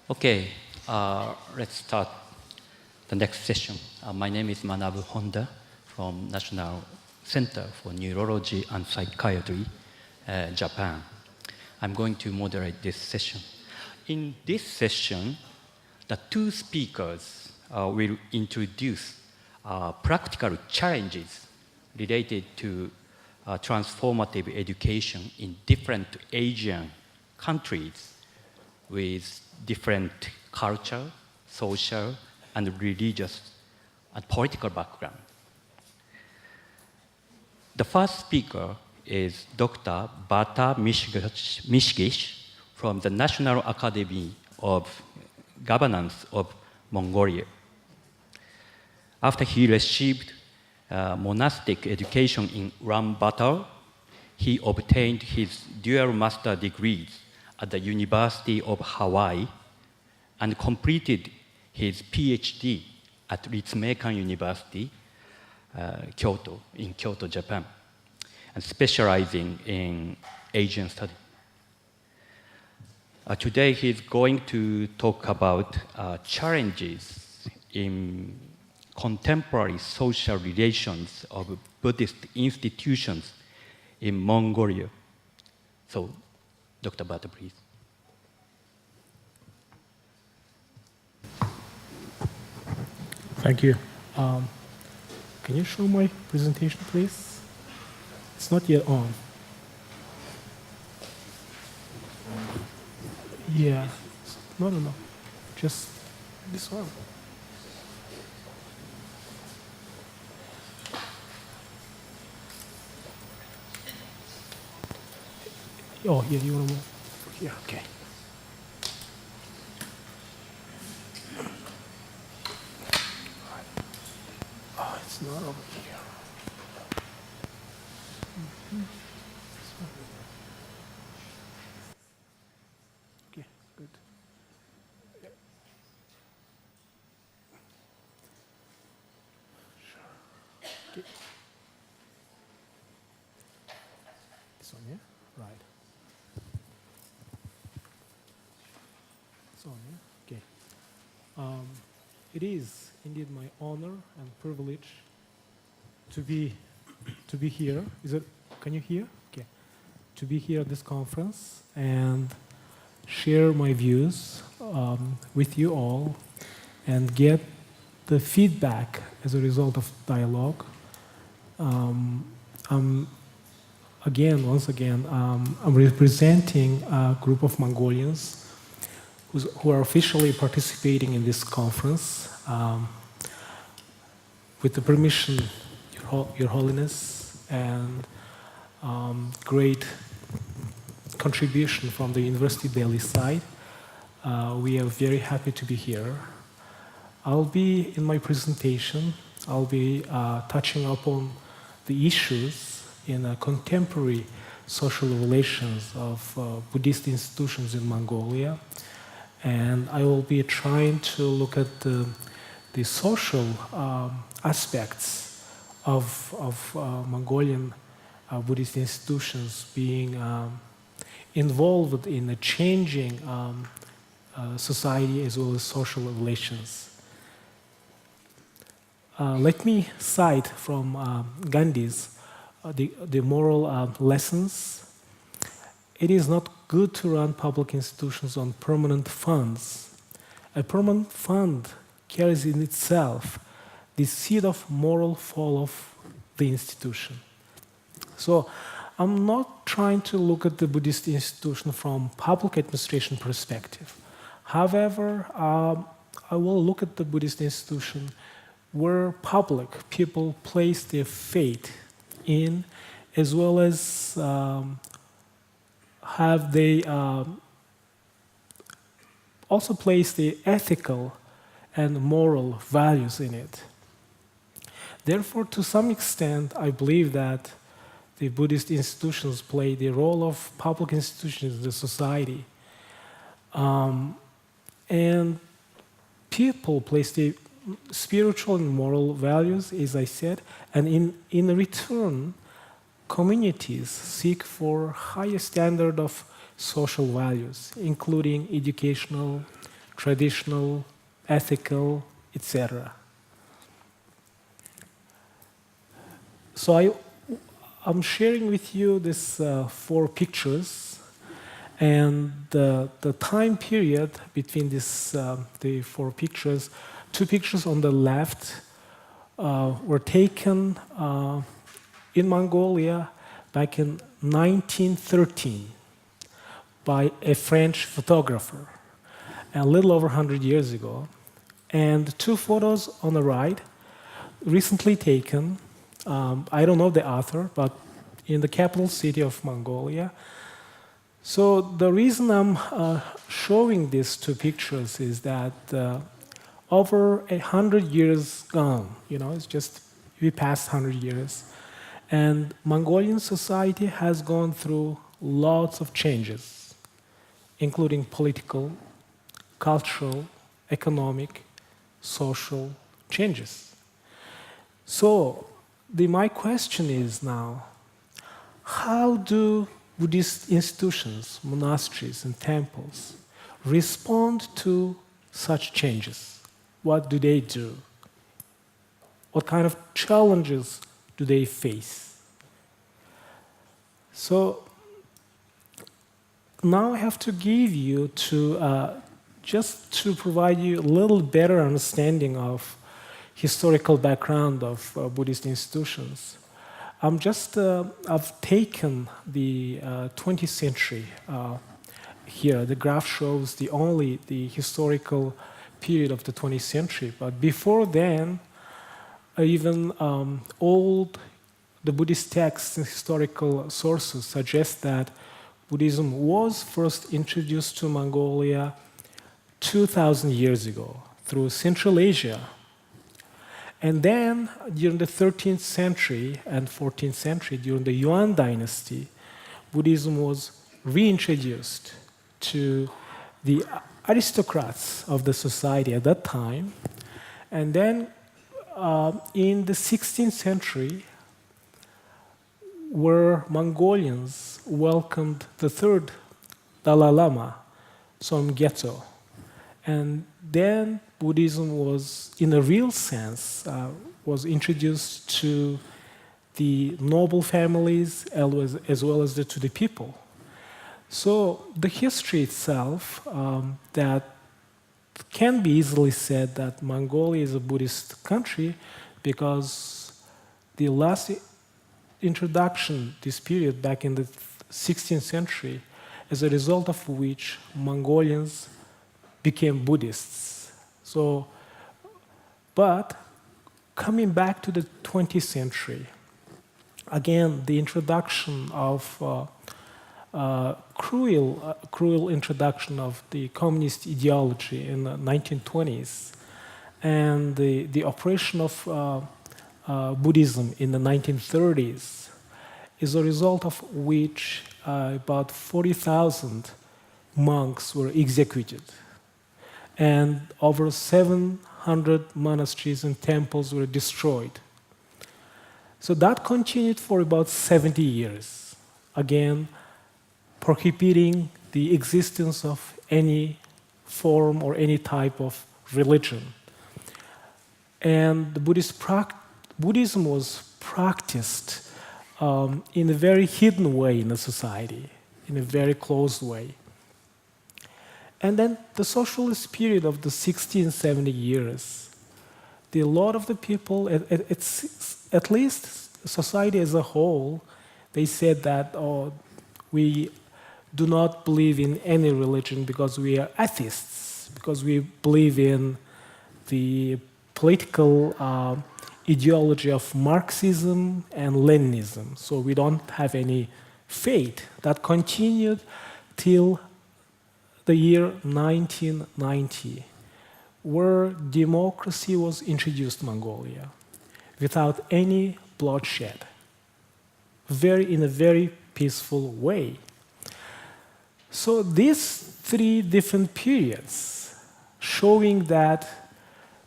Okay, let's start the next session. My name is Manabu Honda from National Center for Neurology and Psychiatry, Japan. I'm going to moderate this session. In this session, the two speakers will introduce practical challenges related to transformative education in different Asian countries with different culture, social, and religious and political background. The first speaker is Dr. Bata Mishkish from the National Academy of Governance of Mongolia. After he received monastic education in Ulaanbaatar, he obtained his dual master degrees at the University of Hawaii and completed his PhD at Ritsumeikan University, Kyoto, in Kyoto, Japan, and specializing in Asian studies. Today he's going to talk about challenges in contemporary social relations of Buddhist institutions in Mongolia. So, Dr. Bata, please. Thank you. Can you show my presentation, please? It's not yet on. Yeah. No. Just this one. Oh, yeah, you want to move? Yeah, okay. Oh, it's not over here. Okay, good. Sure. Okay. This one, yeah? Right. This one, yeah? Okay. It is indeed my honor and privilege to be here. Can you hear? Okay. To be here at this conference and share my views with you all and get the feedback as a result of dialogue. Once again, I'm representing a group of Mongolians who are officially participating in this conference. With the permission, Your Holiness, and great contribution from the University Delhi side, we are very happy to be here. In my presentation, I'll be touching upon the issues in contemporary social relations of Buddhist institutions in Mongolia. And I will be trying to look at the social aspects of Mongolian Buddhist institutions being involved in a changing society as well as social relations. Let me cite from Gandhi's the moral lessons. It is not good to run public institutions on permanent funds. A permanent fund carries in itself the seed of moral fall of the institution. So I'm not trying to look at the Buddhist institution from public administration perspective. However, I will look at the Buddhist institution where public people place their faith in, as well as have they also place the ethical and moral values in it. Therefore, to some extent, I believe that the Buddhist institutions play the role of public institutions in the society. And people place the spiritual and moral values, as I said, and in return, communities seek for higher standard of social values, including educational, traditional, ethical, etc. So I'm sharing with you these 4 pictures, and the time period between the 4 pictures, 2 pictures on the left were taken in Mongolia back in 1913 by a French photographer, a little over 100 years ago. And 2 photos on the right, recently taken, I don't know the author, but in the capital city of Mongolia. So the reason I'm showing these 2 pictures is that over 100 years gone, it's just we passed 100 years, and Mongolian society has gone through lots of changes, including political, cultural, economic, social changes. So my question is now, how do Buddhist institutions, monasteries, and temples respond to such changes? What do they do? What kind of challenges do they face? So now I have to give you just to provide you a little better understanding of historical background of Buddhist institutions. I've taken the 20th century here. The graph shows the historical period of the 20th century. But before then, even the Buddhist texts and historical sources suggest that Buddhism was first introduced to Mongolia 2,000 years ago through Central Asia. And then, during the 13th century and 14th century, during the Yuan dynasty, Buddhism was reintroduced to the aristocrats of the society at that time. And then, in the 16th century, where Mongolians welcomed the 3rd Dalai Lama, Somgyeto. And then Buddhism was, in a real sense, was introduced to the noble families as well as to the people. So the history itself, that can be easily said that Mongolia is a Buddhist country because the last introduction, this period back in the 16th century, as a result of which Mongolians became Buddhists. So, but coming back to the 20th century, again, the introduction of cruel introduction of the communist ideology in the 1920s, and the oppression of Buddhism in the 1930s, is a result of which about 40,000 monks were executed, and over 700 monasteries and temples were destroyed. So that continued for about 70 years, again prohibiting the existence of any form or any type of religion. And the Buddhism was practiced in a very hidden way in the society, in a very closed way. And then the socialist period of the 60 and 70 years, a lot of the people, at least society as a whole, they said that, we do not believe in any religion because we are atheists, because we believe in the political ideology of Marxism and Leninism. So we don't have any faith. That continued till the year 1990, where democracy was introduced in Mongolia without any bloodshed, in a very peaceful way. So these 3 different periods showing that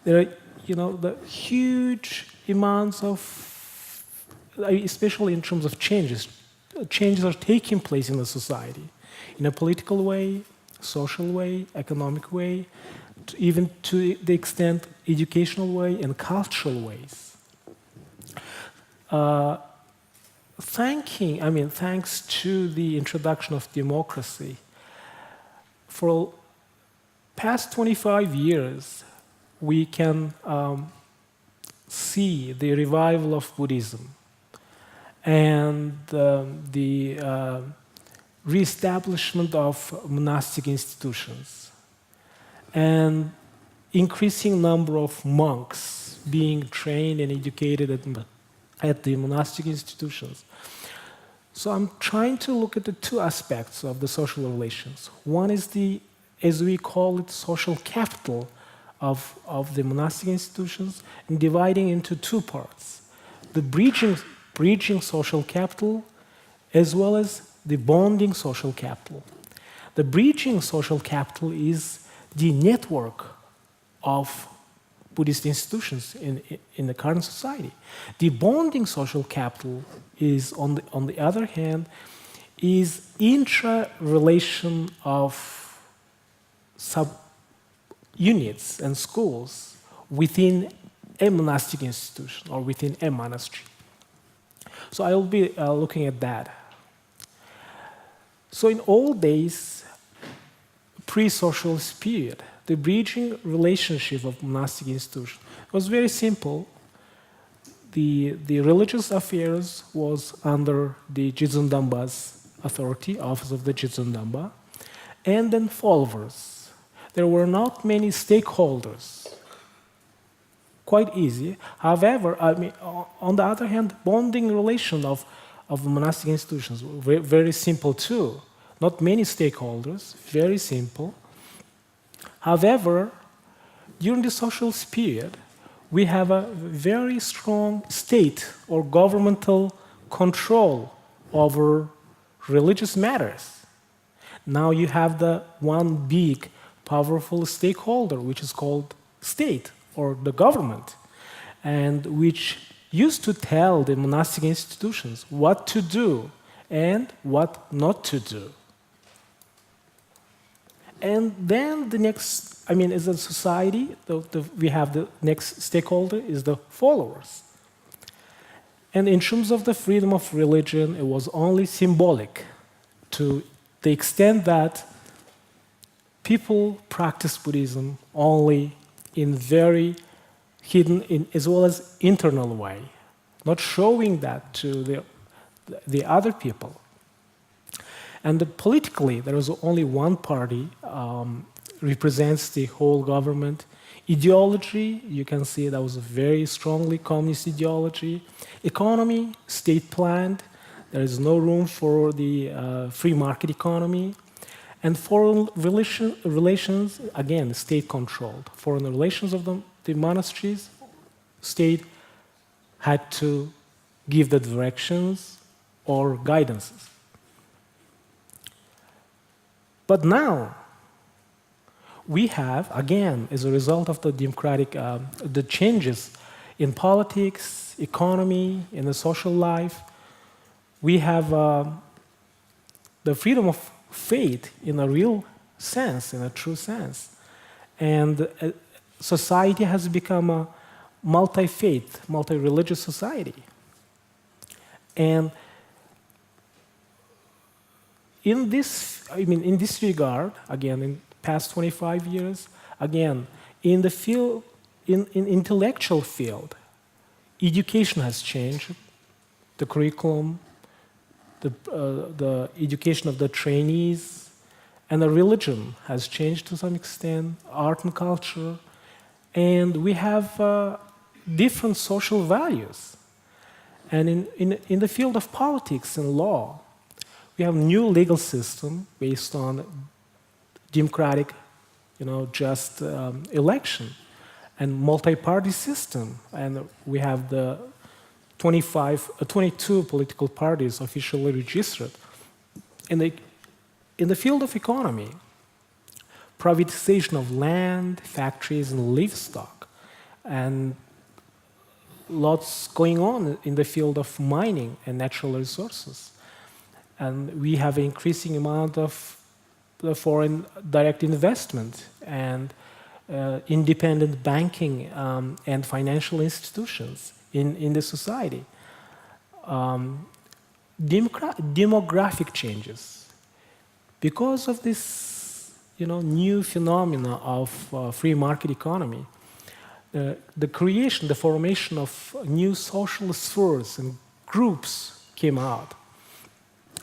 there are, the huge amounts of, especially in terms of changes are taking place in the society, in a political way, social way, economic way, even to the extent educational way and cultural ways. Thanks to the introduction of democracy, for past 25 years, we can see the revival of Buddhism and the reestablishment of monastic institutions and increasing number of monks being trained and educated at the monastic institutions. So I'm trying to look at the two aspects of the social relations. One is the, as we call it, social capital of the monastic institutions, and dividing into two parts: the bridging social capital as well as the bonding social capital. The bridging social capital is the network of Buddhist institutions in the current society. The bonding social capital is, on the other hand, is intra-relation of sub-units and schools within a monastic institution or within a monastery. So I will be looking at that. So in old days, pre-socialist period, the bridging relationship of monastic institution was very simple. The religious affairs was under the Jizun Damba's authority, Office of the Jizun Damba, and then followers. There were not many stakeholders. Quite easy. However, on the other hand, bonding relation of monastic institutions were very simple too. Not many stakeholders, very simple. However, during the socialist period, we have a very strong state or governmental control over religious matters. Now you have the one big, powerful stakeholder, which is called state or the government, and which used to tell the monastic institutions what to do and what not to do. And then the next, as a society, we have the next stakeholder is the followers. And in terms of the freedom of religion, it was only symbolic to the extent that people practice Buddhism only in very hidden as well as internal way, not showing that to the other people. And politically, there was only one party represents the whole government. Ideology, you can see that was a very strongly communist ideology. Economy, state-planned. There is no room for the free market economy. And foreign relations, again, state-controlled. Foreign relations of the monasteries, state had to give the directions or guidances. But now, we have, again, as a result of the democratic, the changes in politics, economy, in the social life, we have the freedom of faith in a real sense, in a true sense. And society has become a multi-faith, multi-religious society. And in this regard, again, in past 25 years, again, in the field, in intellectual field, education has changed, the curriculum, the education of the trainees, and the religion has changed to some extent, art and culture, and we have different social values. And in the field of politics and law, we have a new legal system based on democratic, just election, and multi-party system. And we have the 22 political parties officially registered. In the field of economy, privatization of land, factories, and livestock, and lots going on in the field of mining and natural resources. And we have an increasing amount of the foreign direct investment and independent banking and financial institutions in the society. Demographic changes. Because of this new phenomena of free market economy, the formation of new social spheres and groups came out.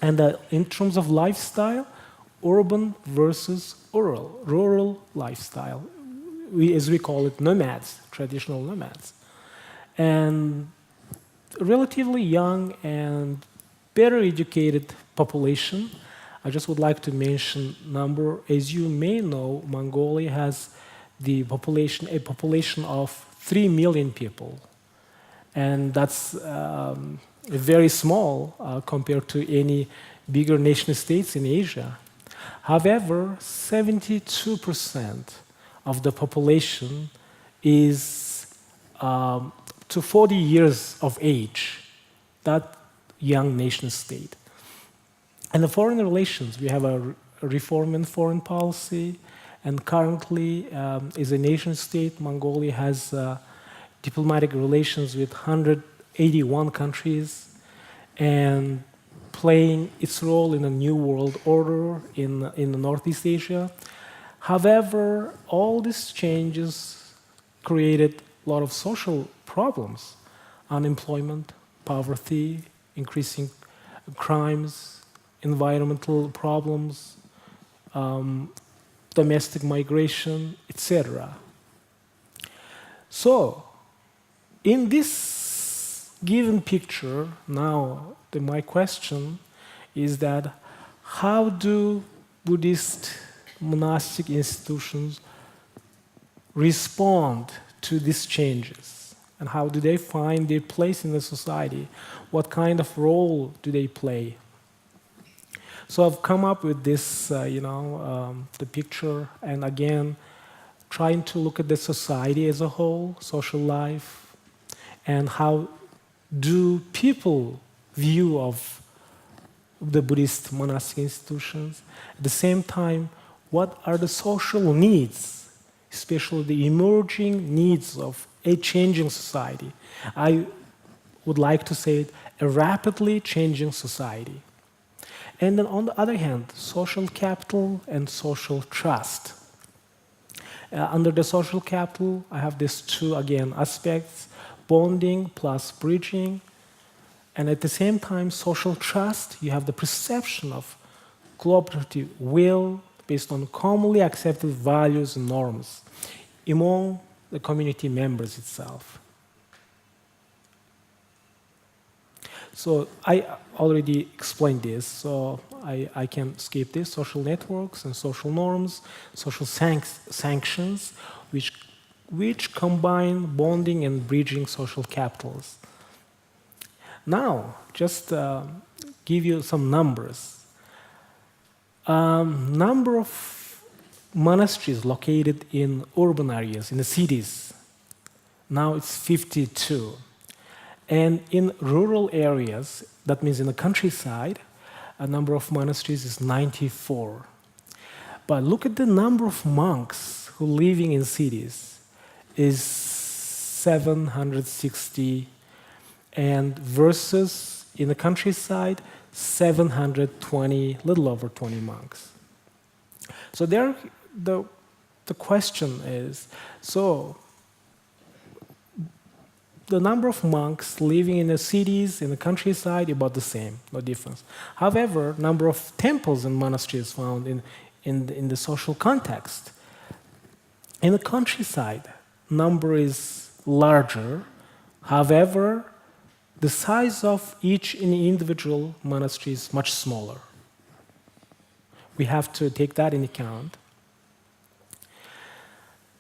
And in terms of lifestyle, urban versus rural lifestyle. As we call it, nomads, traditional nomads. And relatively young and better educated population. I just would like to mention number. As you may know, Mongolia has a population of 3 million people. And that's very small compared to any bigger nation states in Asia. However, 72% of the population is to 40 years of age, that young nation state. And the foreign relations, we have a reform in foreign policy, and currently, as a nation state, Mongolia has diplomatic relations with 181 countries, and playing its role in a new world order in Northeast Asia. However, all these changes created a lot of social problems: unemployment, poverty, increasing crimes, environmental problems, domestic migration, etc. So, in this given picture, now my question is that how do Buddhist monastic institutions respond to these changes? And how do they find their place in the society? What kind of role do they play? So I've come up with this, the picture, and again, trying to look at the society as a whole, social life, and how do people view of the Buddhist monastic institutions. At the same time, what are the social needs, especially the emerging needs of a changing society? I would like to say it, a rapidly changing society. And then on the other hand, social capital and social trust. Under the social capital, I have these two, again, aspects: bonding plus bridging. And at the same time, social trust, you have the perception of cooperative will based on commonly accepted values and norms among the community members itself. So I already explained this, so I can skip this: social networks and social norms, social sanctions, which combine bonding and bridging social capitals. Now, just give you some numbers. Number of monasteries located in urban areas, in the cities, now it's 52. And in rural areas, that means in the countryside, a number of monasteries is 94. But look at the number of monks who are living in cities is 760, and versus in the countryside, 720, little over 20 monks. So there, the question is, so the number of monks living in the cities, in the countryside, about the same, no difference. However, number of temples and monasteries found in the social context. In the countryside, number is larger. However, the size of each individual monastery is much smaller. We have to take that into account.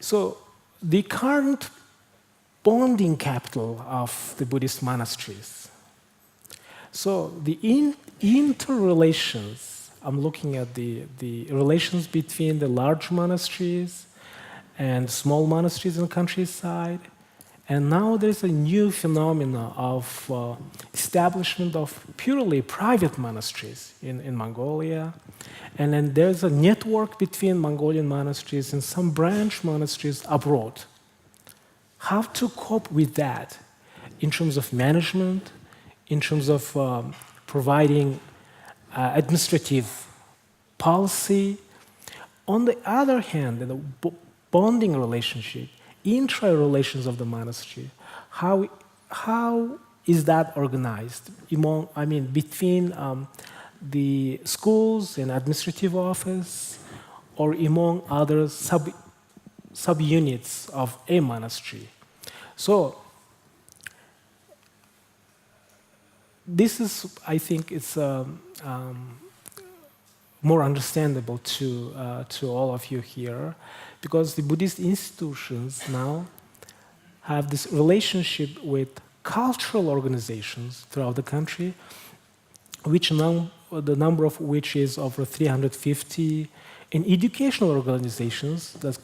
So the current bonding capital of the Buddhist monasteries. So the interrelations, I'm looking at the relations between the large monasteries and small monasteries in the countryside, And now there's a new phenomena of establishment of purely private monasteries in Mongolia. And then there's a network between Mongolian monasteries and some branch monasteries abroad. How to cope with that in terms of management, in terms of providing administrative policy. On the other hand, in the bonding relationship, intra-relations of the monastery, how is that organized between the schools and administrative office, or among other subunits of a monastery? So this is, I think, it's more understandable to all of you here, because the Buddhist institutions now have this relationship with cultural organizations throughout the country, which now, the number of which is over 350, in educational organizations, that's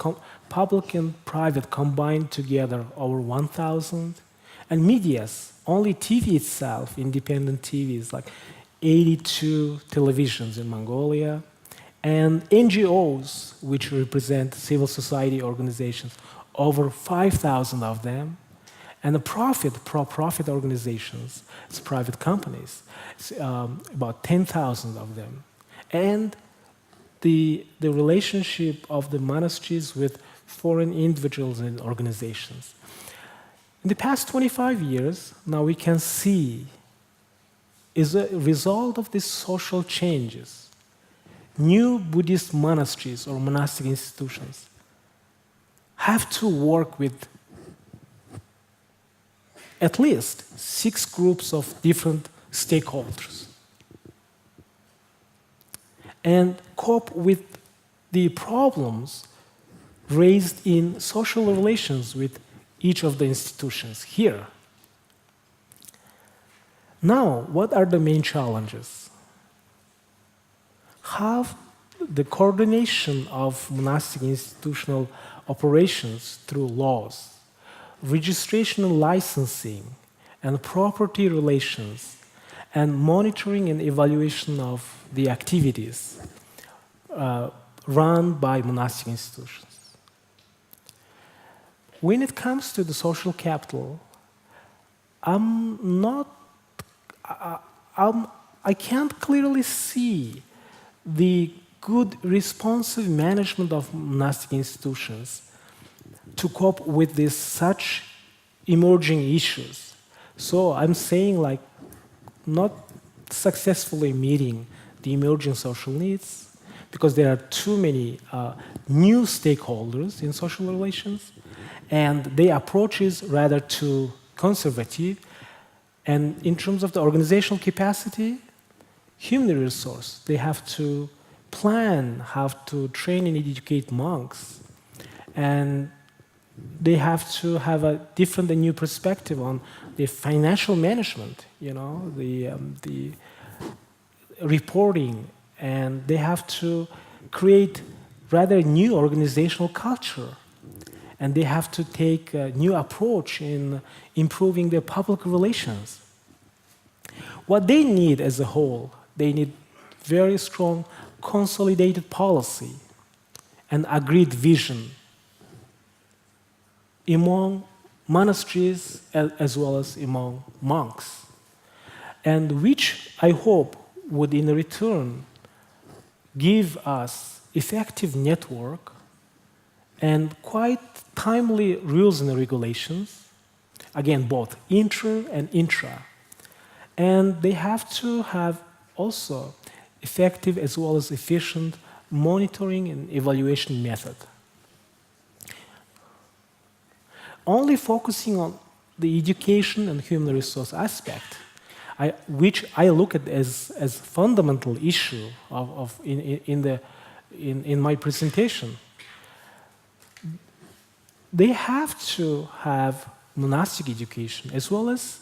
public and private combined together, over 1,000, and medias, only TV itself, independent TVs, like 82 televisions in Mongolia, and NGOs, which represent civil society organizations, over 5,000 of them, and the pro-profit organizations, it's private companies, it's, about 10,000 of them, and the relationship of the monasteries with foreign individuals and organizations. In the past 25 years, now we can see, is a result of these social changes, new Buddhist monasteries or monastic institutions have to work with at least 6 groups of different stakeholders and cope with the problems raised in social relations with each of the institutions here. Now, what are the main challenges? How the coordination of monastic institutional operations through laws, registration and licensing, and property relations, and monitoring and evaluation of the activities run by monastic institutions. When it comes to the social capital, I can't clearly see the good responsive management of monastic institutions to cope with this such emerging issues. So I'm saying, like, not successfully meeting the emerging social needs because there are too many new stakeholders in social relations, and the approach is rather too conservative. And in terms of the organizational capacity, human resource, they have to plan how to train and educate monks, and they have to have a different and new perspective on the financial management, the reporting, and they have to create rather new organizational culture, and they have to take a new approach in improving their public relations. What they need as a whole, they need very strong consolidated policy and agreed vision among monasteries as well as among monks, and which I hope would in return give us effective network and quite timely rules and regulations, again, both inter and intra. And they have to have also effective as well as efficient monitoring and evaluation method. Only focusing on the education and human resource aspect, which I look at as fundamental issue in my presentation, they have to have monastic education as well as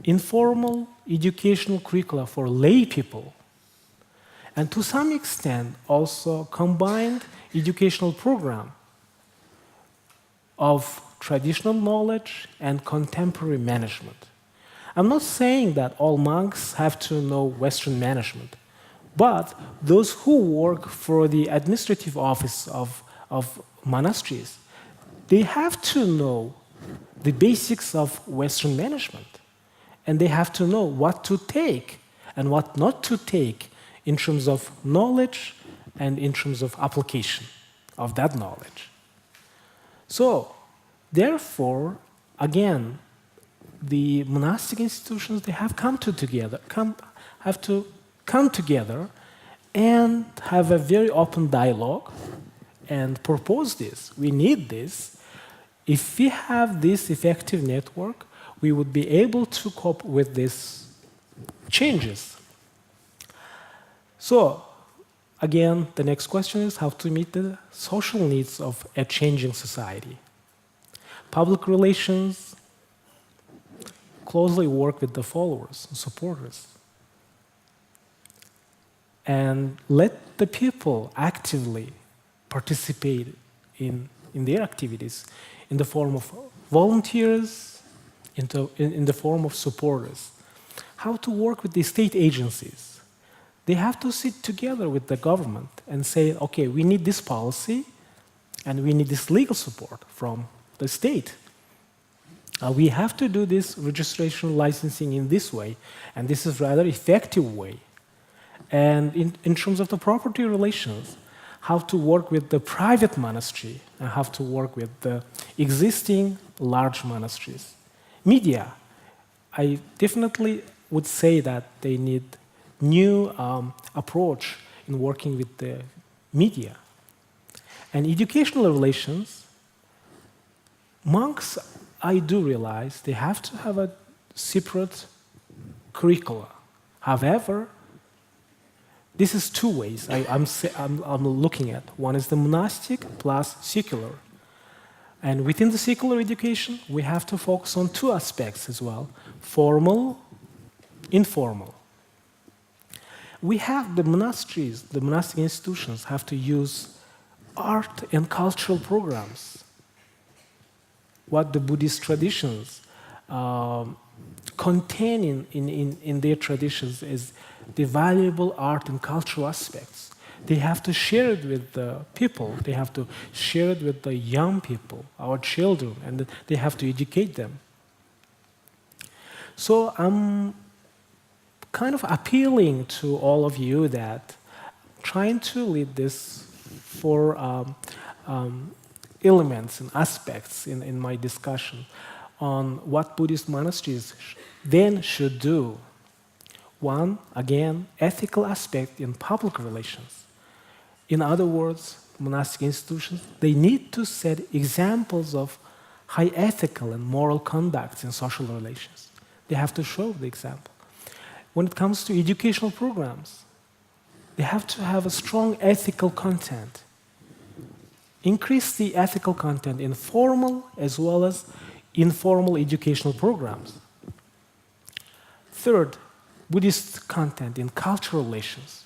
informal educational curricula for lay people, and to some extent also combined educational program of traditional knowledge and contemporary management. I'm not saying that all monks have to know Western management, but those who work for the administrative office of monasteries, they have to know the basics of Western management. And they have to know what to take and what not to take in terms of knowledge and in terms of application of that knowledge. So, therefore, again, the monastic institutions, they have to come together and have a very open dialogue and propose this. We need this. If we have this effective network, we would be able to cope with these changes. So, again, the next question is how to meet the social needs of a changing society. Public relations closely work with the followers and supporters. And let the people actively participate in their activities in the form of volunteers, in the form of supporters. How to work with the state agencies. They have to sit together with the government and say, okay, we need this policy and we need this legal support from the state. We have to do this registration licensing in this way, and this is rather effective way. And in terms of the property relations, how to work with the private monastery and how to work with the existing large monasteries. Media, I definitely would say that they need new approach in working with the media. And educational relations, monks, I do realize they have to have a separate curricula. However, this is two ways I'm looking at. One is the monastic plus secular. And within the secular education, we have to focus on two aspects as well, formal, informal. We have the monasteries, the monastic institutions have to use art and cultural programs. What the Buddhist traditions contain in their traditions is the valuable art and cultural aspects. They have to share it with the people. They have to share it with the young people, our children, and they have to educate them. So I'm kind of appealing to all of you that trying to lead this four elements and aspects in my discussion on what Buddhist monasteries then should do. One, again, ethical aspect in public relations. In other words, monastic institutions, they need to set examples of high ethical and moral conduct in social relations. They have to show the example. When it comes to educational programs, they have to have a strong ethical content. Increase the ethical content in formal as well as informal educational programs. Third, Buddhist content in cultural relations.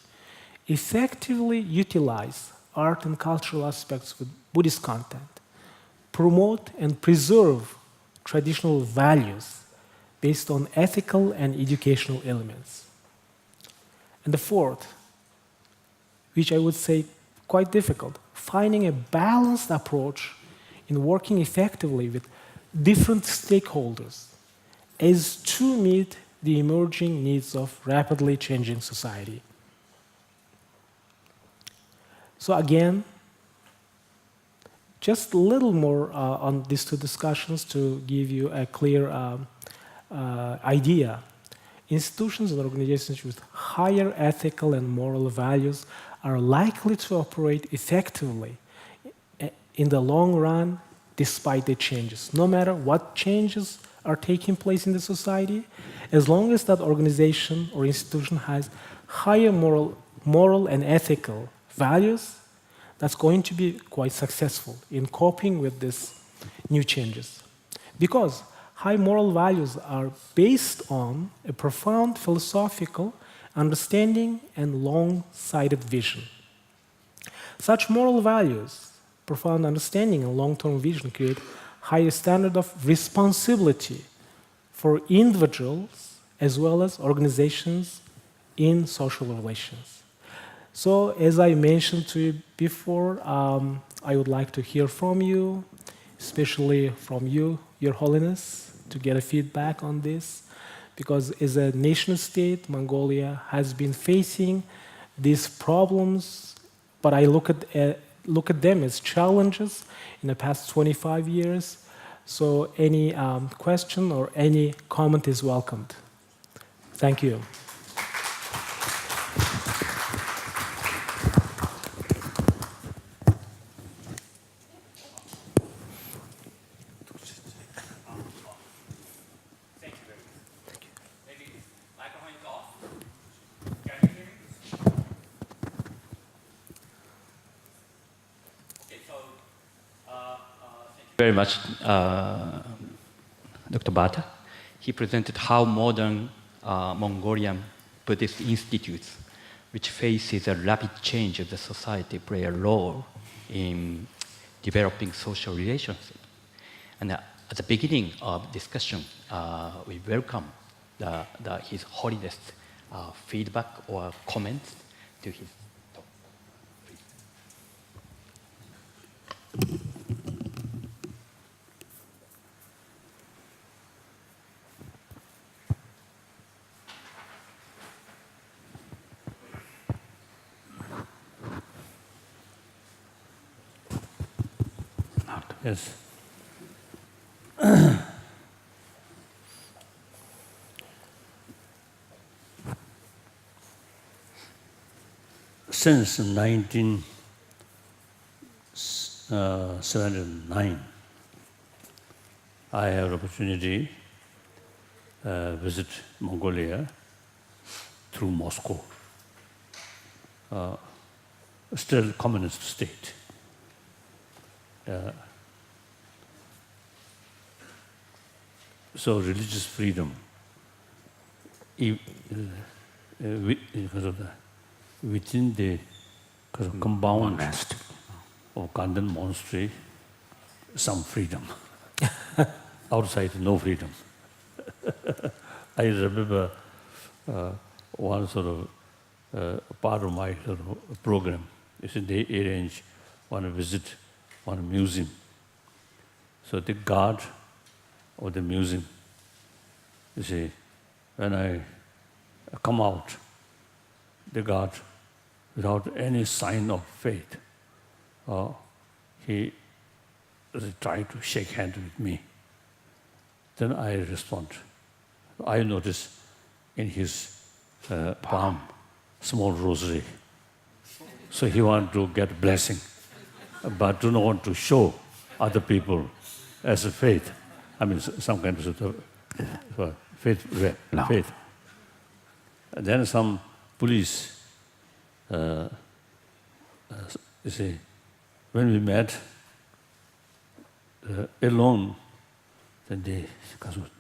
Effectively utilize art and cultural aspects with Buddhist content. Promote and preserve traditional values based on ethical and educational elements. And the fourth, which I would say quite difficult, finding a balanced approach in working effectively with different stakeholders as to meet the emerging needs of rapidly changing society. So again, just a little more on these two discussions to give you a clear idea. Institutions and organizations with higher ethical and moral values are likely to operate effectively in the long run despite the changes. No matter what changes are taking place in the society, as long as that organization or institution has higher moral and ethical values, that's going to be quite successful in coping with these new changes. Because high moral values are based on a profound philosophical understanding and long-sighted vision. Such moral values, profound understanding and long-term vision create higher standard of responsibility for individuals as well as organizations in social relations. So, as I mentioned to you before, I would like to hear from you, especially from you, Your Holiness, to get a feedback on this. Because as a nation state, Mongolia has been facing these problems, but I look at them as challenges in the past 25 years. So any question or any comment is welcomed. Thank you. Very much, Dr. Bata. He presented how modern Mongolian Buddhist institutes, which faces a rapid change of the society, play a role in developing social relationships. And at the beginning of discussion, we welcome His Holiness feedback or comments to his talk. Please. Yes. Since 1979, I have opportunity visit Mongolia through Moscow, still communist state. So religious freedom, because of within the compound of Ganden Monastery, some freedom. Outside, no freedom. I remember one sort of part of my sort of program is they arrange one visit one museum. So the guard of the museum, you see, when I come out, the guard, without any sign of faith, he tried to shake hands with me. Then I respond. I notice in his palm, small rosary. So he wanted to get blessing, but do not want to show other people as a faith. I mean, some kind of sort of faith. No. Faith. And then some police, you see, when we met alone, then they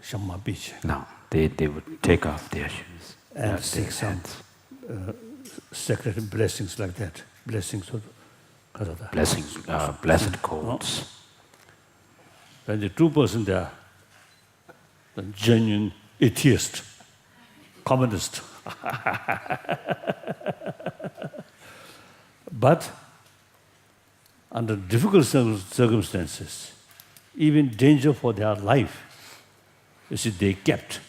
Shamma beach. No, they would take off their shoes And take some sacred blessings like that. Blessings of blessings, blessed codes. When the true person there, the genuine atheist, communist. But under difficult circumstances, even danger for their life, you see, they kept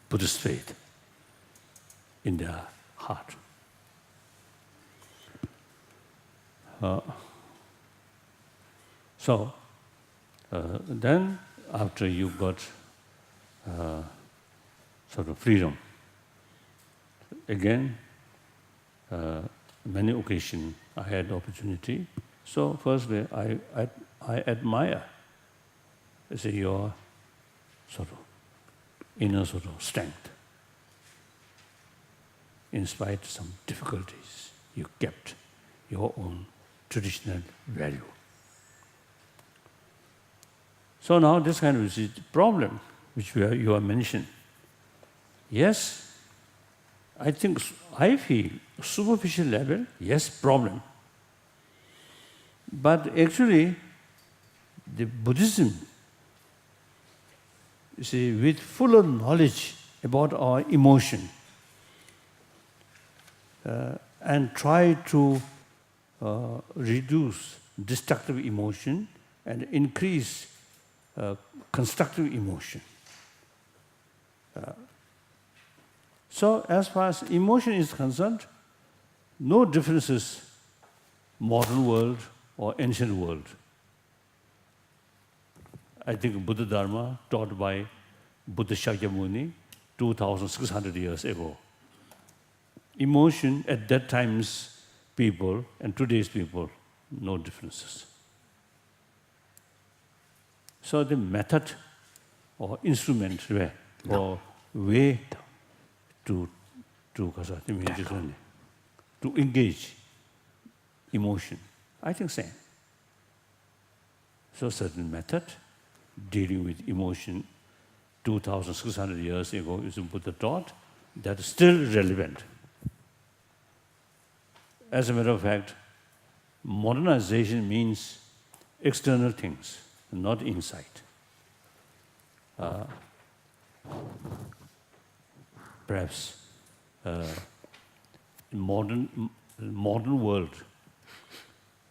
Buddhist faith in their heart. So then, after you got sort of freedom, again, many occasions I had opportunity. So firstly, I admire, you see, your sort of inner sort of strength. In spite of some difficulties, you kept your own traditional value. So now this kind of problem which you have mentioned. Yes, I feel superficial level, yes, problem. But actually, the Buddhism you see, with fuller knowledge about our emotion, and try to reduce destructive emotion and increase constructive emotion. So as far as emotion is concerned, no differences modern world or ancient world. I think Buddha Dharma taught by Buddha Shakyamuni 2,600 years ago. Emotion at that time's people and today's people, no differences. So the method or instrument or way to engage emotion, I think same. So certain method dealing with emotion 2,600 years ago is Buddha taught, that is still relevant. As a matter of fact, modernization means external things, not inside. Perhaps in modern world,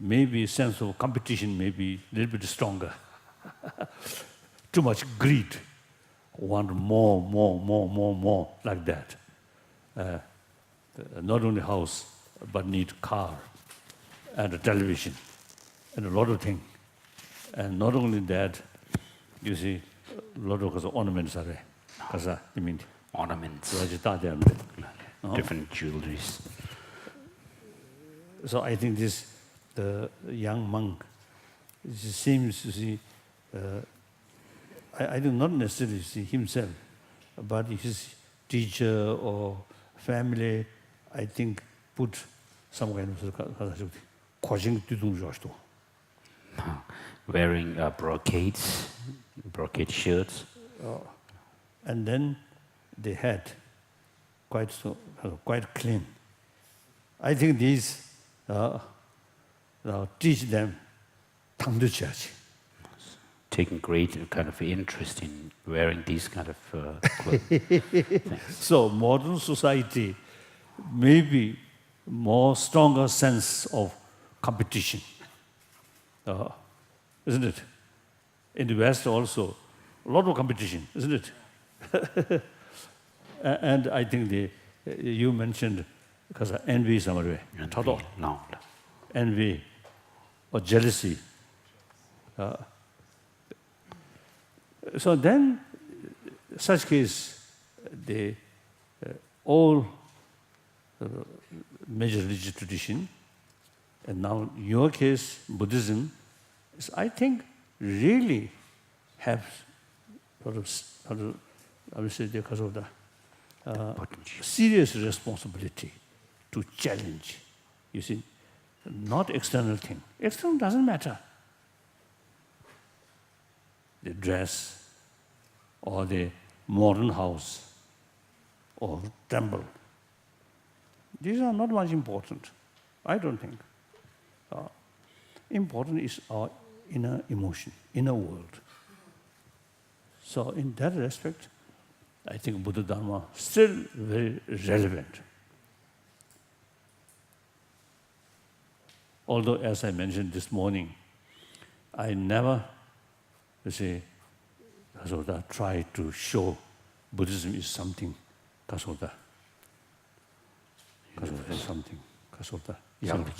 maybe sense of competition may be a little bit stronger. Too much greed, want more, like that. Not only house, but need car and a television and a lot of things. And not only that, you see, a lot of ornaments are there. You mean Ornaments, no? different jewelries. So I think the young monk seems to see, I do not necessarily see himself, but his teacher or family, I think, put some kind of Wearing brocade shirts. And then they had quite clean. I think these teach them Tangdu Church. Taking great kind of interest in wearing these kind of clothes. So modern society maybe more stronger sense of competition, isn't it? In the West also, a lot of competition, isn't it? And I think you mentioned because of envy somewhere, envy or jealousy. So then, such case, all major religious tradition, and now your case, Buddhism, is, I think, really have I would say because of the serious responsibility to challenge. You see, not external thing. External doesn't matter. The dress, or the modern house, or temple. These are not much important, I don't think. Important is our inner emotion, inner world. So in that respect, I think Buddha Dharma still very relevant. Although, as I mentioned this morning, I never, try to show Buddhism is something, something,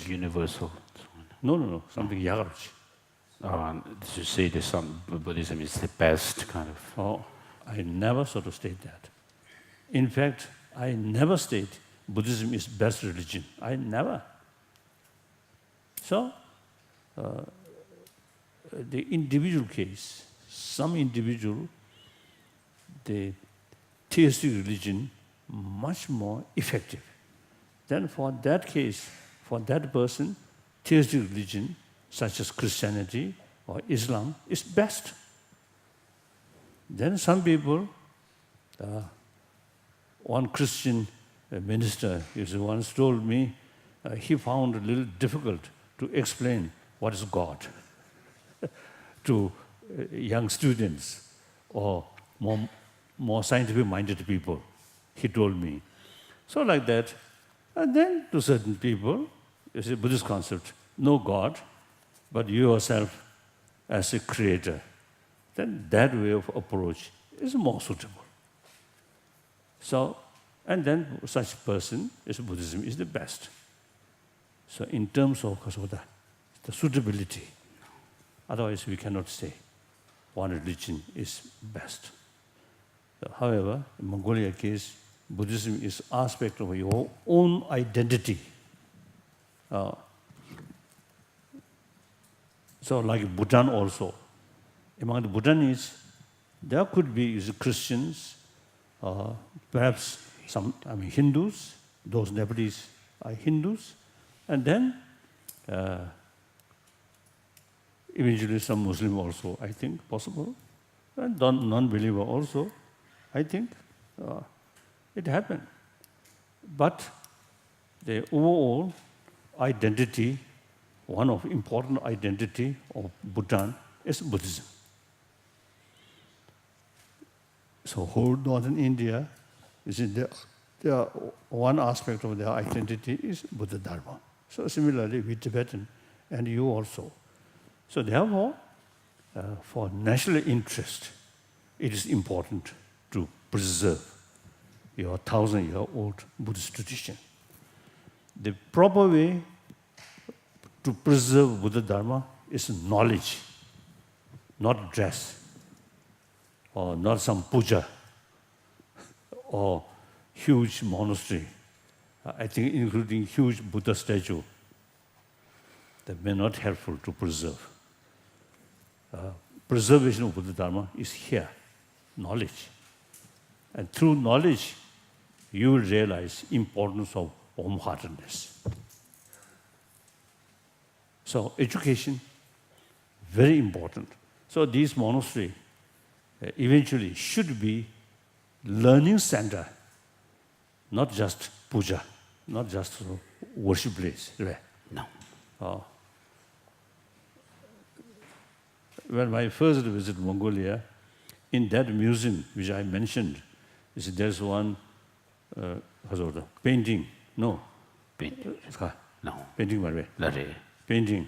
Universal. No, something Yagaruchi. To say that some Buddhism is the best kind of. Oh, I never state that. In fact, I never state Buddhism is best religion. I never. So, the individual case, some individual, the theistic religion, much more effective. Then for that case, for that person, theistic religion, such as Christianity or Islam, is best. Then some people, one Christian minister once told me, he found it a little difficult to explain what is God to young students or more scientific-minded people, he told me. So like that, and then to certain people, it's a Buddhist concept, no God, but you yourself as a creator. Then that way of approach is more suitable. So, and then such person is Buddhism is the best. So in terms of the suitability, otherwise we cannot say one religion is best. So, however, in Mongolia case, Buddhism is aspect of your own identity. So like Bhutan also. Among the Bhutanese, there could be Christians, perhaps some Hindus, those Nepalese are Hindus, and then eventually some Muslim also, I think, possible, and non-believer also, I think, it happened. But the overall identity, one of important identity of Bhutan is Buddhism. So whole northern India is in there. One aspect of their identity is Buddha Dharma. So similarly with Tibetan and you also. So therefore, for national interest, it is important to preserve your 1,000-year-old Buddhist tradition. The proper way to preserve Buddha Dharma is knowledge, not dress, or not some puja, or huge monastery. I think including huge Buddha statue that may not helpful to preserve. Preservation of Buddha Dharma is here, knowledge. And through knowledge, you will realize importance of home-heartedness. So education, very important. So these monasteries eventually should be learning center, not just puja, not just worship place. Right? No. When I first visited Mongolia, in that museum which I mentioned, there's one painting. No. Painting. No. Painting, by the way. Painting.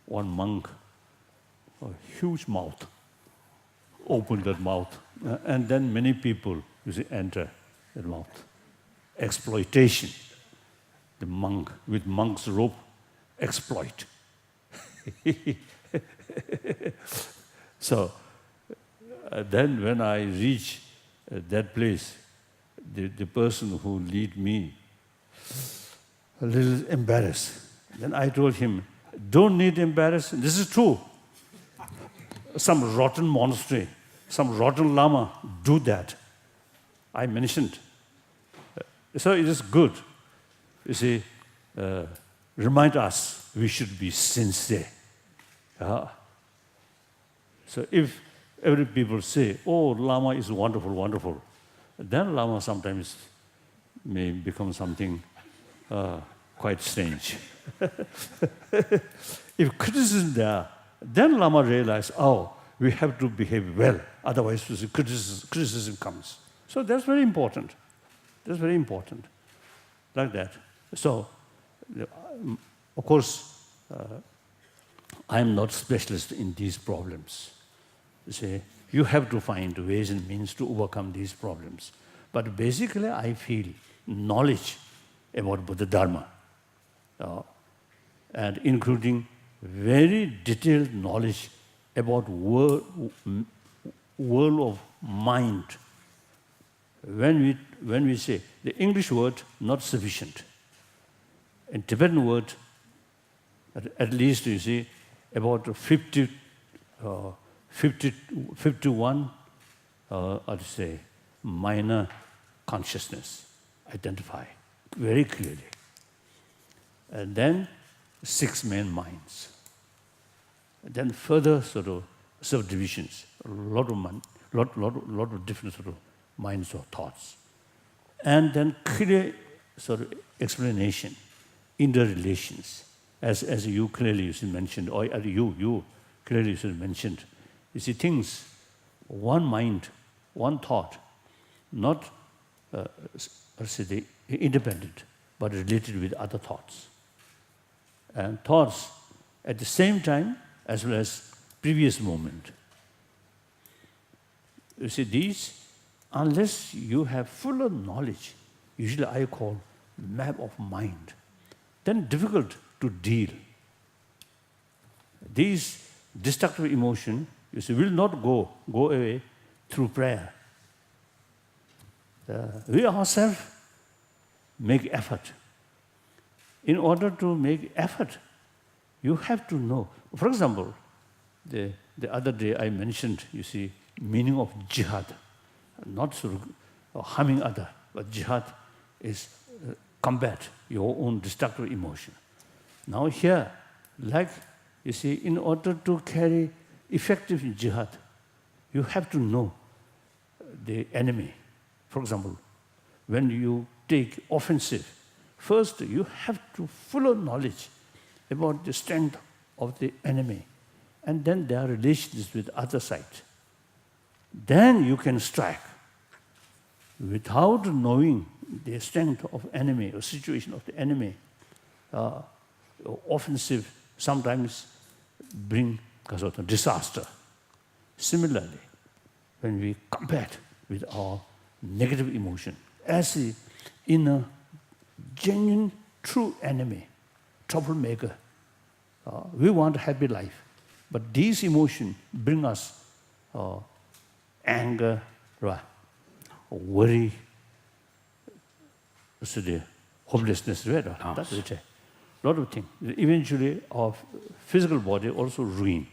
One monk, a huge mouth, opened that mouth, and then many people enter that mouth. Exploitation. The monk with monk's rope, exploit. So then when I reach that place, the person who lead me, a little embarrassed. Then I told him, don't need embarrassed, this is true. Some rotten monastery, some rotten lama do that. I mentioned. So it is good. You see, remind us we should be sincere. So if every people say, oh, Lama is wonderful, wonderful, then Lama sometimes may become something quite strange. If criticism there, then Lama realizes, oh, we have to behave well, otherwise criticism comes. So that's very important. That's very important, like that. So, of course, I am not specialist in these problems. You see, you have to find ways and means to overcome these problems. But basically, I feel knowledge about Buddha Dharma, and including very detailed knowledge about world of mind. When we say the English word not sufficient, in Tibetan word, at least you see about 51, I'd say, minor consciousness identify very clearly. And then 6 main minds. And then further sort of subdivisions, a lot of different sort of minds or thoughts. And then clear sort of explanation, interrelations, as you clearly mentioned, or you clearly mentioned. You see, things, one mind one thought, not independent, but related with other thoughts. And thoughts at the same time as well as previous moment. You see, these, unless you have fuller knowledge, usually I call map of mind, then difficult to deal. These destructive emotions, you see, will not go away through prayer. We ourselves make effort. In order to make effort, you have to know. For example, the other day I mentioned, you see, meaning of jihad. Not sort of harming other, but jihad is combat your own destructive emotion. Now here, like, you see, in order to carry effective jihad, you have to know the enemy. For example, when you take offensive, first you have to full knowledge about the strength of the enemy, and then their relations with other side. Then you can strike. Without knowing the strength of enemy or situation of the enemy, offensive sometimes bring disaster. Similarly, when we combat with our negative emotion as a inner, genuine, true enemy, troublemaker, we want a happy life. But these emotions bring us anger, worry, hopelessness, that's it. A lot of things. Eventually, our physical body also ruin.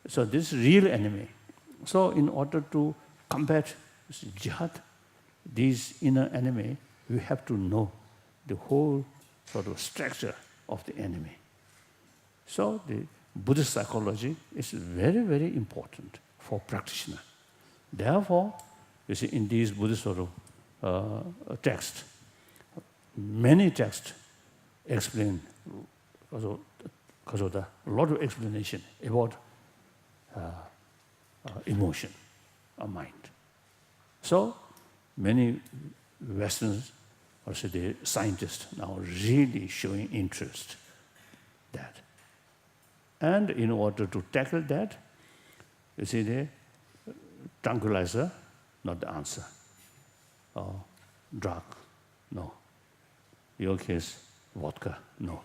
So this is real enemy. So in order to combat jihad, these inner enemy, we have to know the whole sort of structure of the enemy. So the Buddhist psychology is very, very important for practitioner. Therefore, you see, in these Buddhist sort of texts, many texts explain, because of a lot of explanation about emotion or mind. So many Westerners, also the scientists, now really showing interest that. And in order to tackle that, you see, the tranquilizer, not the answer. Drug, no. Your case, vodka, no.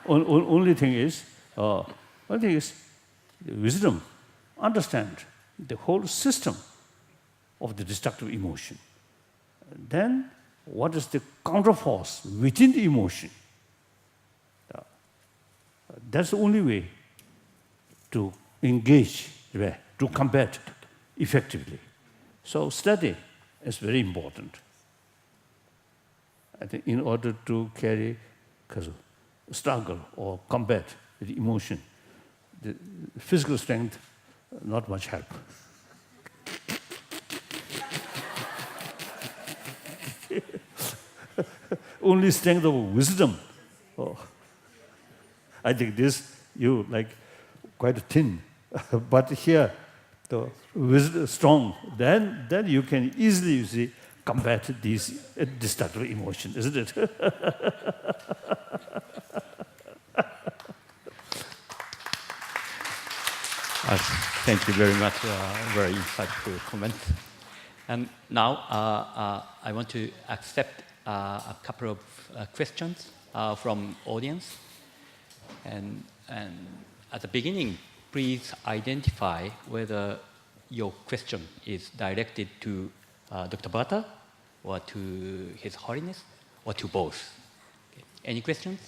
Only thing is wisdom, understand the whole system of the destructive emotion. Then, what is the counterforce within the emotion? That's the only way to engage, to combat effectively. So study is very important. I think in order to carry struggle or combat the emotion, the physical strength, not much help. Only strength of wisdom. I think this, you like quite thin, but here, the wisdom strong, then you can easily, you see, combat these destructive emotions, isn't it? Thank you very much. Very insightful comment. And now I want to accept a couple of questions from audience. And at the beginning, please identify whether your question is directed to Dr. Bhatta, or to His Holiness, or to both. Okay. Any questions?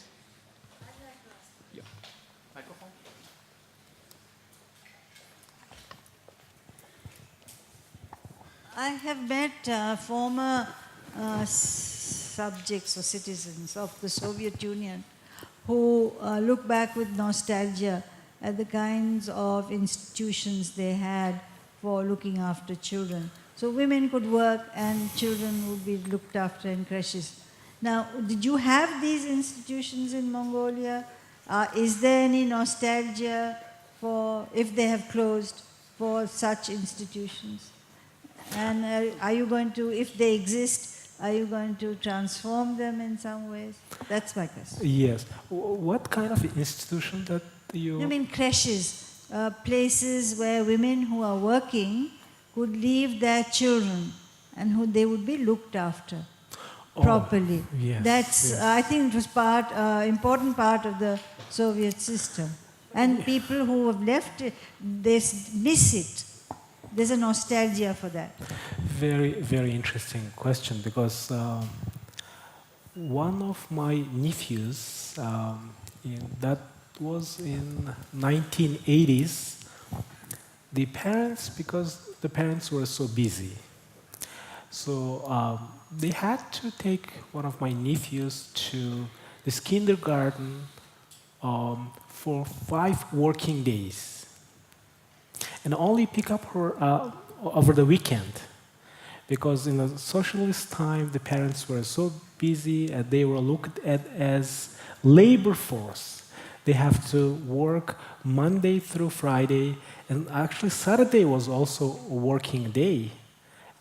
Yeah. Microphone. I have met former subjects or citizens of the Soviet Union who look back with nostalgia at the kinds of institutions they had for looking after children. So women could work and children would be looked after in creches. Now, did you have these institutions in Mongolia? Is there any nostalgia for if they have closed? for such institutions? And are you going to, if they exist, are you going to transform them in some ways? That's my question. Yes. What kind of institution that you... I mean creches, places where women who are working could leave their children and who they would be looked after properly. Yes, That's, yes. I think it was important part of the Soviet system. And people who have left it, they miss it. There's a nostalgia for that. Very, very interesting question, because one of my nephews, that was in 1980s, the parents, because the parents were so busy, so they had to take one of my nephews to this kindergarten for 5 working days, and only pick up her over the weekend, because in the socialist time the parents were so busy and they were looked at as labor force. They have to work Monday through Friday, and actually Saturday was also a working day,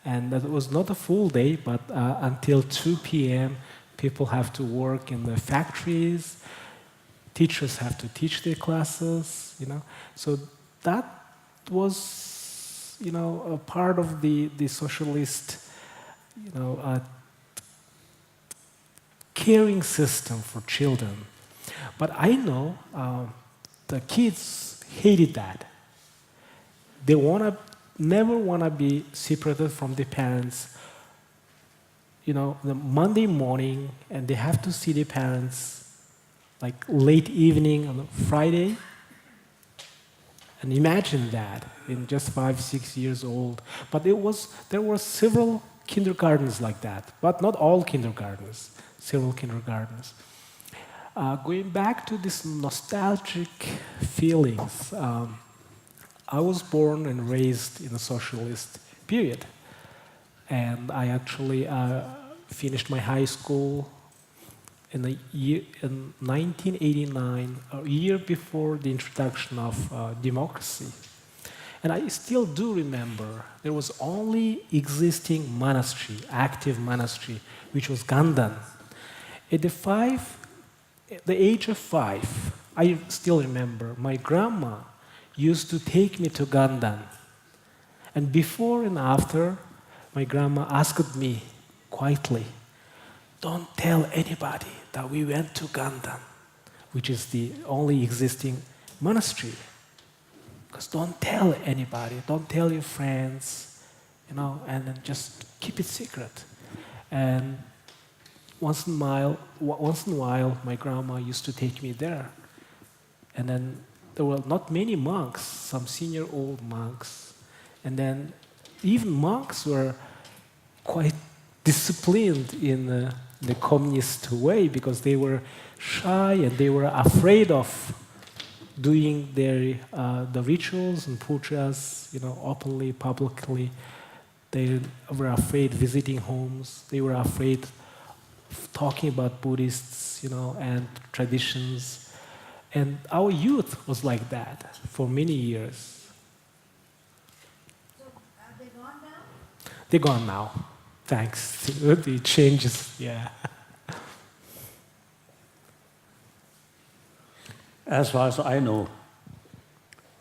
and that was not a full day, but until 2 p.m. people have to work in the factories, teachers have to teach their classes, so that was, a part of the socialist, caring system for children. But I know the kids hated that. They never want to be separated from their parents. The Monday morning, and they have to see their parents like late evening on a Friday. And imagine that in just 5, 6 years old. But there were several kindergartens like that, but not all kindergartens, several kindergartens. Going back to this nostalgic feelings, I was born and raised in a socialist period. And I actually finished my high school in 1989, a year before the introduction of democracy. And I still do remember there was only existing monastery, active monastery, which was Gandan. At the age of 5, I still remember my grandma used to take me to Gandan. And before and after, my grandma asked me quietly, "Don't tell anybody that we went to Gandan," which is the only existing monastery. Because don't tell anybody, don't tell your friends, and then just keep it secret. And once in a while, my grandma used to take me there. And then there were not many monks, some senior old monks. And then even monks were quite disciplined in the communist way, because they were shy and they were afraid of doing the rituals and pujas, openly, publicly. They were afraid visiting homes. They were afraid of talking about Buddhists, and traditions. And our youth was like that for many years. So are they gone now? They're gone now, thanks to the changes, yeah. As far as I know,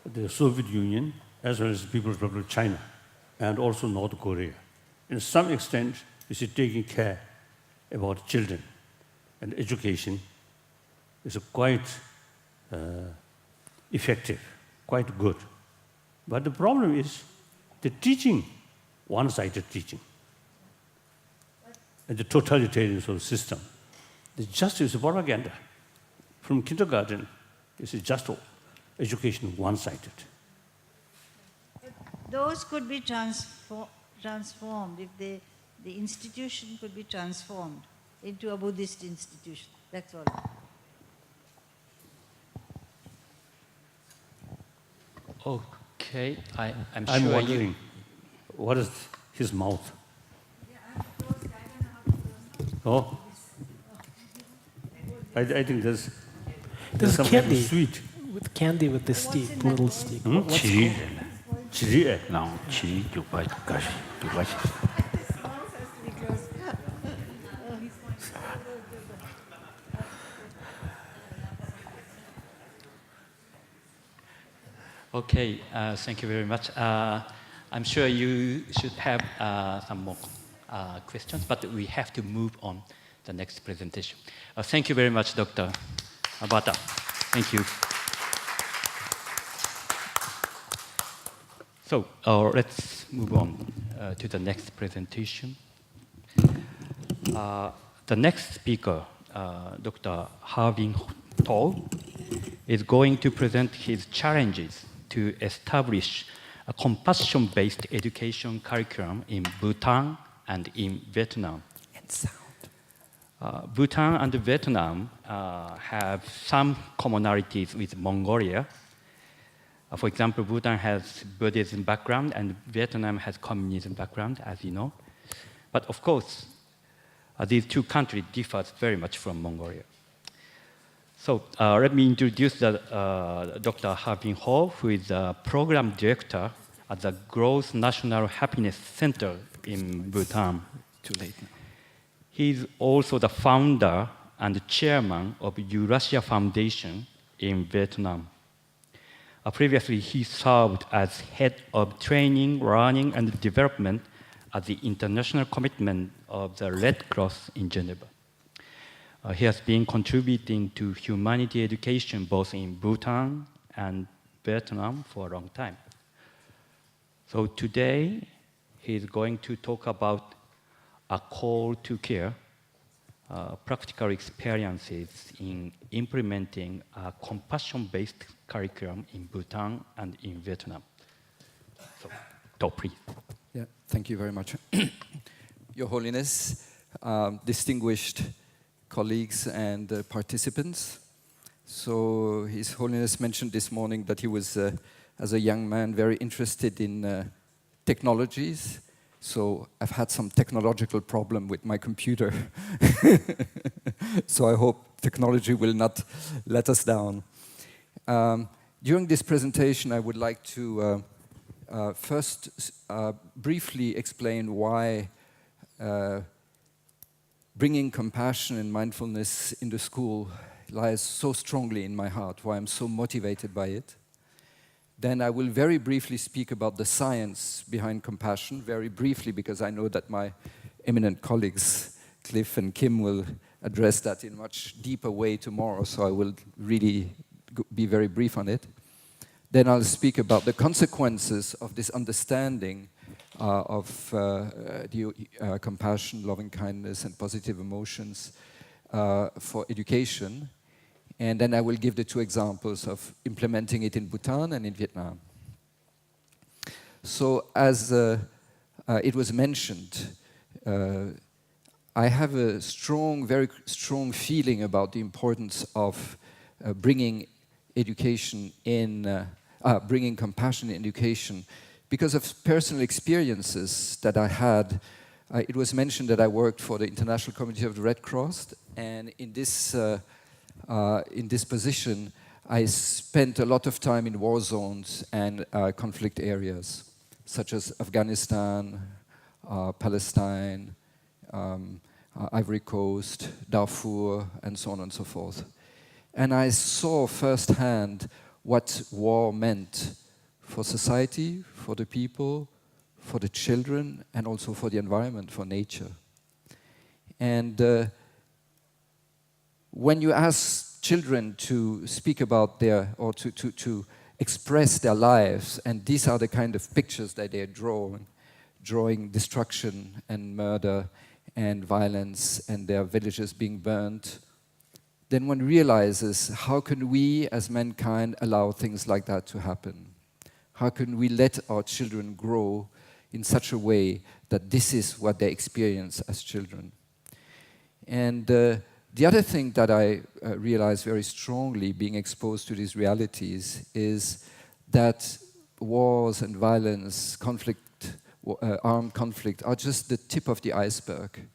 the Soviet Union, as well as the People's Republic of China, and also North Korea, in some extent, is taking care about children, and education is quite effective, quite good. But the problem is the teaching, one-sided teaching, and the totalitarian sort of system. The justice is propaganda. From kindergarten, it's just education one-sided. Those could be transformed if the institution could be transformed into a Buddhist institution. That's all. Okay, I'm I'm sure wondering, what is his mouth? Oh, I think there's There's something candy. sweet. With candy with the stick, little stick. Hmm? What's it Cheese. called? 지리 나 지리 요바까지 요바시. Okay, thank you very much. I'm sure you should have some more questions, but we have to move on the next presentation. Thank you very much, Dr. Abata. Thank you. So let's move on to the next presentation. The next speaker, Dr. Harbin Tol, is going to present his challenges to establish a compassion-based education curriculum in Bhutan and in Vietnam. And sound. Bhutan and Vietnam have some commonalities with Mongolia. For example, Bhutan has Buddhism background and Vietnam has communism background, as you know. But of course, these two countries differ very much from Mongolia. So let me introduce Dr. Harbin Ho, who is the program director at the Growth National Happiness Center in Bhutan. Too late now. He's also the founder and chairman of Eurasia Foundation in Vietnam. Previously, he served as head of training, learning, and development at the International Commitment of the Red Cross in Geneva. He has been contributing to humanity education both in Bhutan and Vietnam for a long time. So today, he's going to talk about a call to care, practical experiences in implementing a compassion-based curriculum in Bhutan and in Vietnam. So, Do, please. Yeah, thank you very much. Your Holiness, distinguished colleagues and participants. So His Holiness mentioned this morning that he was, as a young man, very interested in technologies. So I've had some technological problem with my computer. So I hope technology will not let us down. During this presentation, I would like to first briefly explain why bringing compassion and mindfulness into school lies so strongly in my heart, why I'm so motivated by it. Then I will very briefly speak about the science behind compassion, very briefly, because I know that my eminent colleagues, Cliff and Kim, will address that in a much deeper way tomorrow, so I will really be very brief on it. Then I'll speak about the consequences of this understanding of compassion, loving kindness, and positive emotions for education. And then I will give the two examples of implementing it in Bhutan and in Vietnam. So as it was mentioned, I have a very strong feeling about the importance of bringing education in, bringing compassion in education because of personal experiences that I had. It was mentioned that I worked for the International Committee of the Red Cross, and in this position, I spent a lot of time in war zones and conflict areas, such as Afghanistan, Palestine, Ivory Coast, Darfur, and so on and so forth. And I saw firsthand what war meant for society, for the people, for the children, and also for the environment, for nature. And when you ask children to speak about their, or to express their lives, and these are the kind of pictures that they're drawing destruction and murder and violence and their villages being burnt, then one realizes, how can we as mankind allow things like that to happen? How can we let our children grow in such a way that this is what they experience as children? And the other thing that I realized very strongly being exposed to these realities is that wars and violence, conflict, armed conflict are just the tip of the iceberg,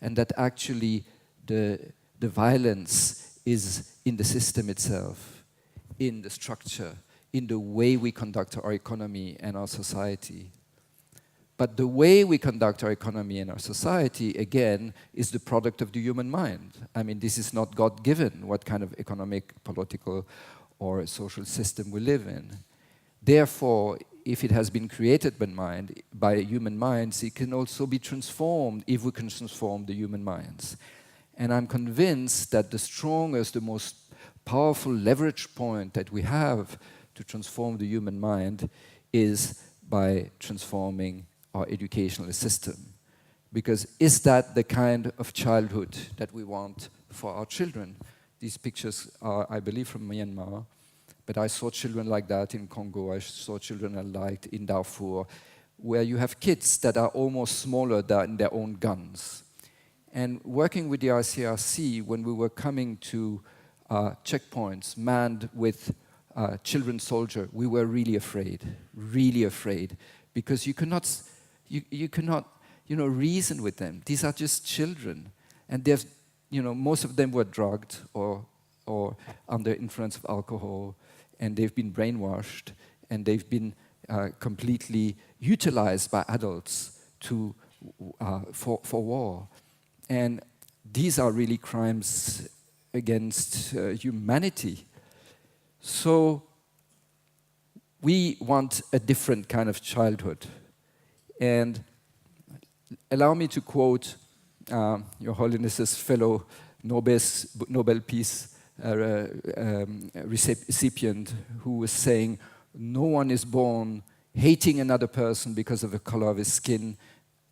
and that actually the violence is in the system itself, in the structure, in the way we conduct our economy and our society. But the way we conduct our economy and our society, again, is the product of the human mind. I mean, this is not God-given, what kind of economic, political, or social system we live in. Therefore, if it has been created by human minds, it can also be transformed if we can transform the human minds. And I'm convinced that the strongest, the most powerful leverage point that we have to transform the human mind is by transforming our educational system. Because is that the kind of childhood that we want for our children? These pictures are, I believe, from Myanmar, but I saw children like that in Congo, I saw children I liked in Darfur, where you have kids that are almost smaller than their own guns. And working with the ICRC, when we were coming to checkpoints manned with children soldiers, we were really afraid, because you cannot reason with them. These are just children, and most of them were drugged or under influence of alcohol, and they've been brainwashed, and they've been completely utilized by adults for war. And these are really crimes against humanity. So we want a different kind of childhood. And allow me to quote Your Holiness's fellow Nobel Peace recipient, who was saying, "No one is born hating another person because of the color of his skin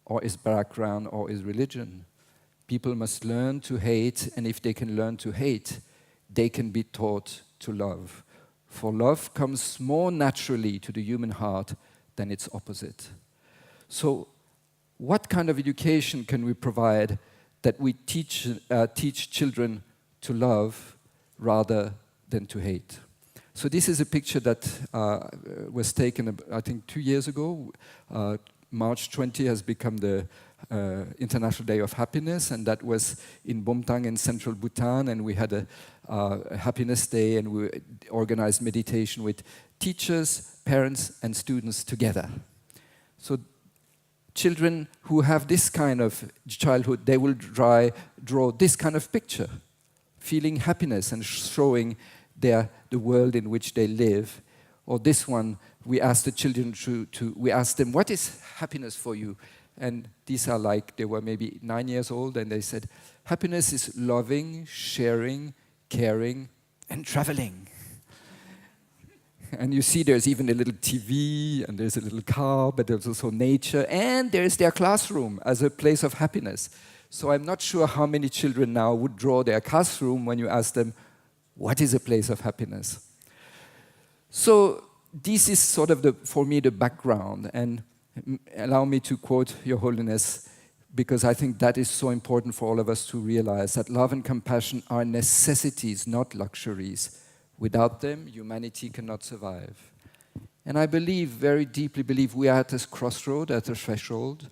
or his background or his religion. People must learn to hate, and if they can learn to hate, they can be taught to love. For love comes more naturally to the human heart than its opposite." So what kind of education can we provide that we teach children to love rather than to hate? So this is a picture that was taken, I think, 2 years ago. March 20 has become the International Day of Happiness, and that was in Bomtang in central Bhutan, and we had a happiness day, and we organized meditation with teachers, parents, and students together. So children who have this kind of childhood, they will draw this kind of picture, feeling happiness and showing the world in which they live. Or this one, we asked the children we asked them, "What is happiness for you?" And these are like, they were maybe 9 years old, and they said, "Happiness is loving, sharing, caring, and traveling." And you see there's even a little TV, and there's a little car, but there's also nature, and there's their classroom as a place of happiness. So I'm not sure how many children now would draw their classroom when you ask them, what is a place of happiness? So this is sort of, for me, the background. And allow me to quote Your Holiness, because I think that is so important for all of us to realize that love and compassion are necessities, not luxuries. Without them, humanity cannot survive. And I believe, very deeply believe, we are at this crossroad, at a threshold,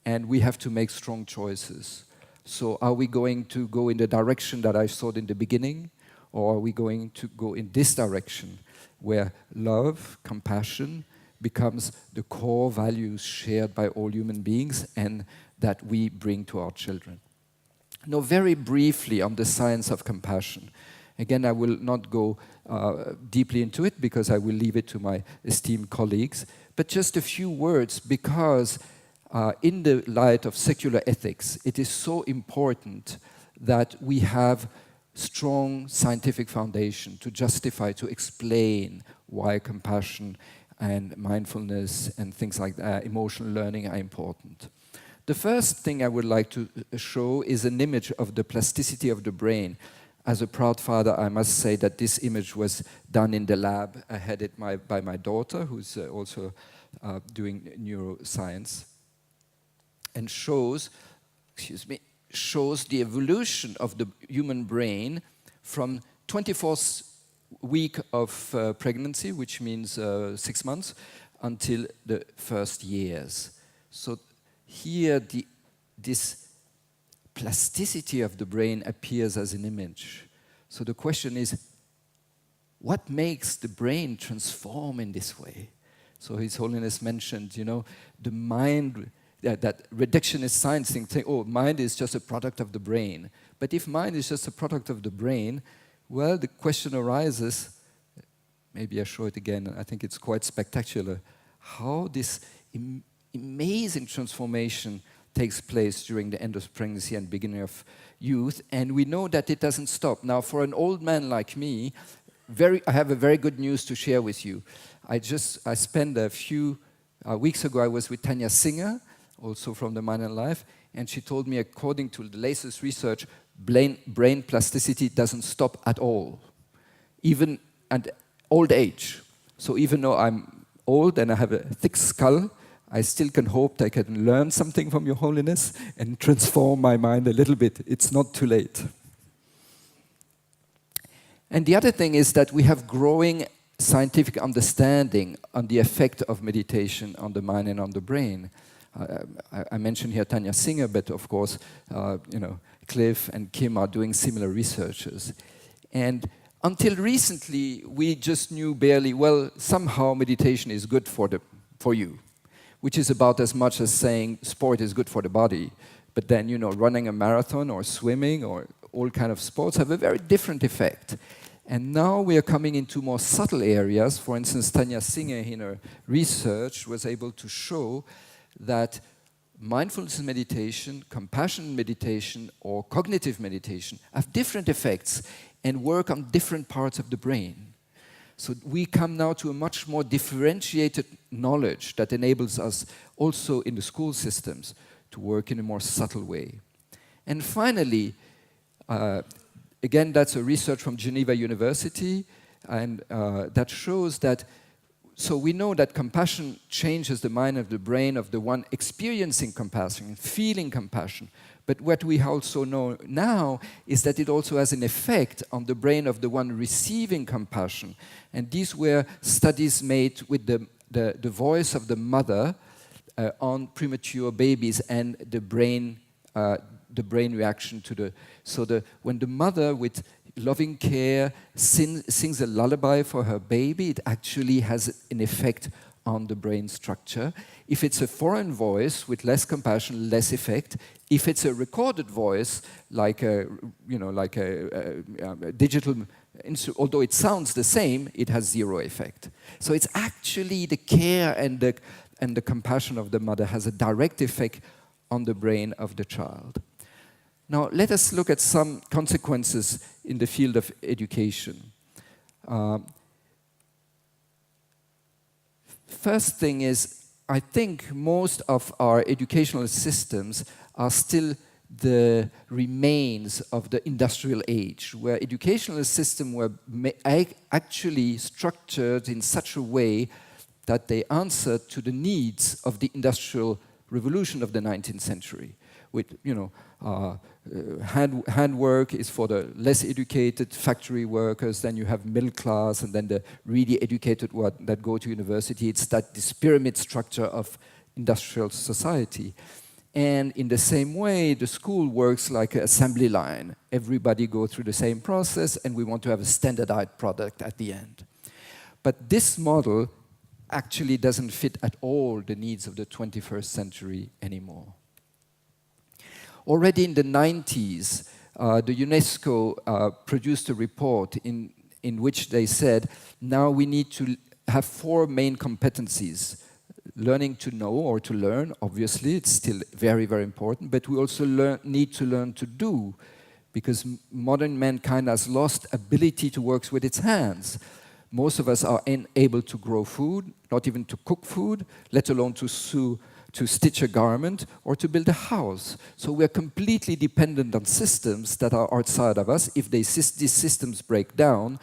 and we have to make strong choices. So are we going to go in the direction that I saw in the beginning, or are we going to go in this direction, where love, compassion becomes the core values shared by all human beings and that we bring to our children? Now, very briefly on the science of compassion. Again, I will not go deeply into it because I will leave it to my esteemed colleagues, but just a few words, because in the light of secular ethics, it is so important that we have strong scientific foundation to justify, to explain why compassion and mindfulness and things like that, emotional learning, are important. The first thing I would like to show is an image of the plasticity of the brain. As a proud father, I must say that this image was done in the lab headed by my daughter, who's also doing neuroscience, and shows the evolution of the human brain from 24th week of pregnancy, which means 6 months, until the first years. So here this plasticity of the brain appears as an image. So the question is, what makes the brain transform in this way? So His Holiness mentioned, the mind, that reductionist science thing, saying, oh, mind is just a product of the brain. But if mind is just a product of the brain, well, the question arises, maybe I show it again, I think it's quite spectacular, how this amazing transformation takes place during the end of pregnancy and beginning of youth, and we know that it doesn't stop. Now, for an old man like me, I have a very good news to share with you. I spent a few weeks ago, I was with Tanya Singer, also from the Mind and Life, and she told me, according to the latest research, brain plasticity doesn't stop at all, even at old age. So even though I'm old and I have a thick skull, I still can hope that I can learn something from Your Holiness and transform my mind a little bit. It's not too late. And the other thing is that we have growing scientific understanding on the effect of meditation on the mind and on the brain. I mentioned here Tanya Singer, but of course, Cliff and Kim are doing similar researches. And until recently, we just knew barely, well, somehow meditation is good for you, which is about as much as saying sport is good for the body. But then, running a marathon or swimming or all kind of sports have a very different effect. And now we are coming into more subtle areas. For instance, Tanya Singer in her research was able to show that mindfulness meditation, compassion meditation, or cognitive meditation have different effects and work on different parts of the brain. So we come now to a much more differentiated knowledge that enables us also in the school systems to work in a more subtle way. And finally, again, that's a research from Geneva University, and that shows that, so we know that compassion changes the mind of the brain of the one experiencing compassion, feeling compassion. But what we also know now is that it also has an effect on the brain of the one receiving compassion. And these were studies made with the voice of the mother on premature babies and the brain reaction to when the mother with loving care sings a lullaby for her baby, it actually has an effect on the brain structure. If it's a foreign voice with less compassion, less effect. If it's a recorded voice, like a digital, although it sounds the same, it has zero effect. So it's actually the care and the compassion of the mother has a direct effect on the brain of the child. Now, let us look at some consequences in the field of education. First thing is, I think most of our educational systems are still the remains of the industrial age, where educational systems were actually structured in such a way that they answered to the needs of the industrial revolution of the 19th century. With, handwork is for the less educated factory workers, then you have middle class, and then the really educated one that go to university. It's this pyramid structure of industrial society. And in the same way, the school works like an assembly line. Everybody goes through the same process, and we want to have a standardized product at the end. But this model actually doesn't fit at all the needs of the 21st century anymore. Already in the 90s, the UNESCO produced a report in which they said, now we need to have 4 main competencies. Learning to know or to learn, obviously, it's still very, very important, but we also need to learn to do, because modern mankind has lost ability to work with its hands. Most of us are unable to grow food, not even to cook food, let alone to stitch a garment or to build a house. So we're completely dependent on systems that are outside of us. If these systems break down,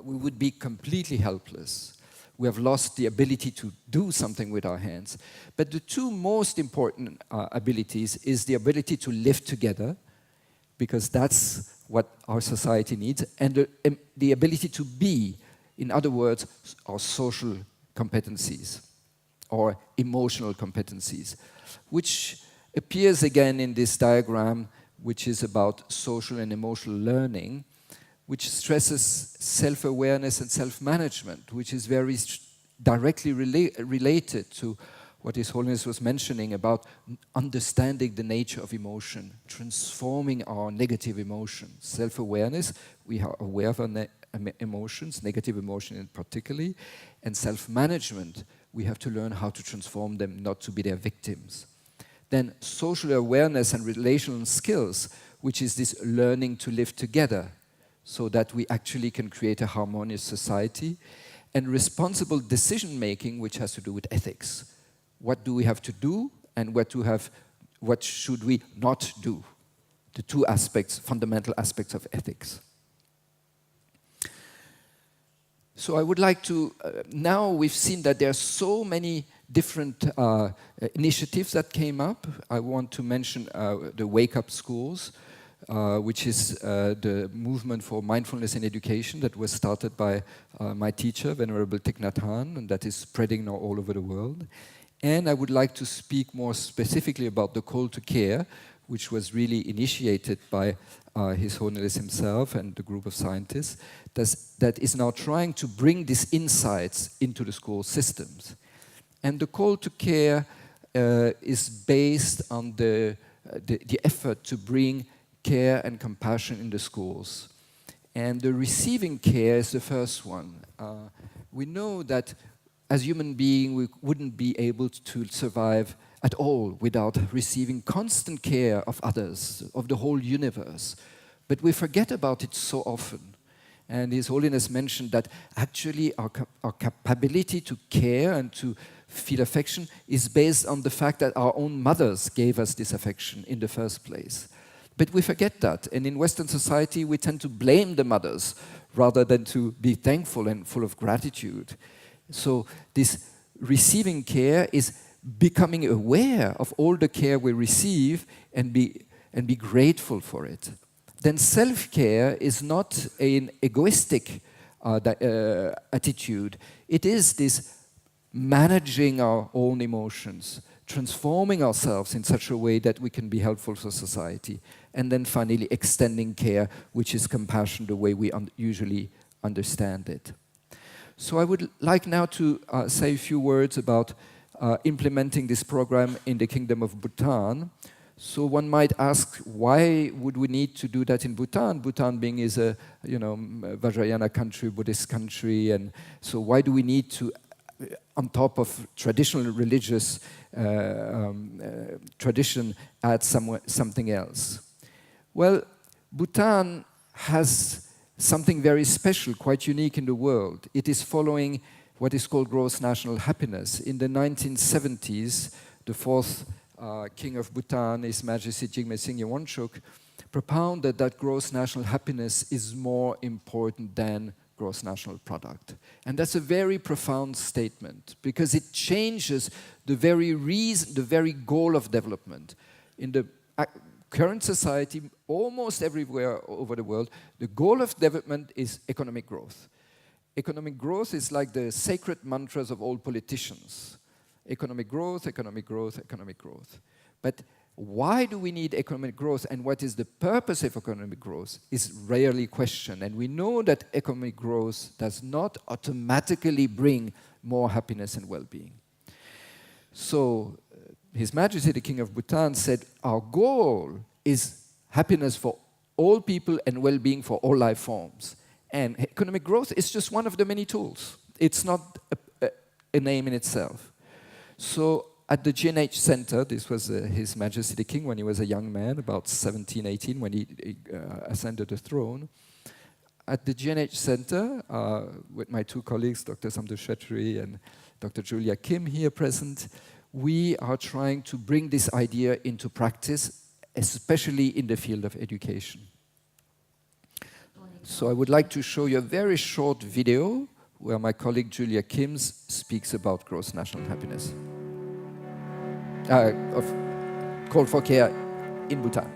we would be completely helpless. We have lost the ability to do something with our hands. But the 2 most important abilities is the ability to live together, because that's what our society needs, and the ability to be, in other words, our social competencies or emotional competencies, which appears again in this diagram, which is about social and emotional learning. which stresses self-awareness and self-management, which is very directly related to what His Holiness was mentioning about understanding the nature of emotion, transforming our negative emotions. Self-awareness, we are aware of our emotions, negative emotion particularly, and self-management, we have to learn how to transform them, not to be their victims. Then social awareness and relational skills, which is this learning to live together so that we actually can create a harmonious society. And responsible decision-making, which has to do with ethics. What do we have to do and what should we not do? The two aspects, fundamental aspects of ethics. So I would like to, now we've seen that there are so many different initiatives that came up. I want to mention the Wake Up Schools, which is the movement for mindfulness in education that was started by my teacher, Venerable Thich Nhat Hanh, and that is spreading now all over the world. And I would like to speak more specifically about the call to care, which was really initiated by His Holiness himself and the group of scientists that is now trying to bring these insights into the school systems. And the call to care is based on the effort to bring care and compassion in the schools. And the receiving care is the first one. We know that as human beings, we wouldn't be able to survive at all without receiving constant care of others, of the whole universe. But we forget about it so often. And His Holiness mentioned that actually our capability to care and to feel affection is based on the fact that our own mothers gave us this affection in the first place. But we forget that, and in Western society we tend to blame the mothers rather than to be thankful and full of gratitude. So this receiving care is becoming aware of all the care we receive and be grateful for it. Then self-care is not an egoistic attitude. It is this managing our own emotions, transforming ourselves in such a way that we can be helpful for society. And then finally, extending care, which is compassion the way we usually understand it. So I would like now to say a few words about implementing this program in the Kingdom of Bhutan. So one might ask, why would we need to do that in Bhutan? Bhutan being is a Vajrayana country, Buddhist country, and so why do we need to, on top of traditional religious tradition, add something else? Well, Bhutan has something very special, quite unique in the world. It is following what is called gross national happiness. In the 1970s, the fourth King of Bhutan, His Majesty Jigme Singye Wangchuk, propounded that gross national happiness is more important than gross national product. And that's a very profound statement because it changes the very reason, the very goal of development. In the current society, almost everywhere over the world, the goal of development is economic growth. Economic growth is like the sacred mantras of all politicians. Economic growth, economic growth, economic growth. But why do we need economic growth and what is the purpose of economic growth is rarely questioned. And we know that economic growth does not automatically bring more happiness and well-being. So His Majesty the King of Bhutan said our goal is happiness for all people and well-being for all life forms. And economic growth is just one of the many tools. It's not a name in itself. So at the GNH Center, this was His Majesty the King when he was a young man, about 17, 18, when he ascended the throne. At the GNH Center, with my two colleagues, Dr. Samdhu Shetri and Dr. Julia Kim here present, we are trying to bring this idea into practice, especially in the field of education. So I would like to show you a very short video where my colleague Julia Kim speaks about gross national happiness. Of call for care in Bhutan.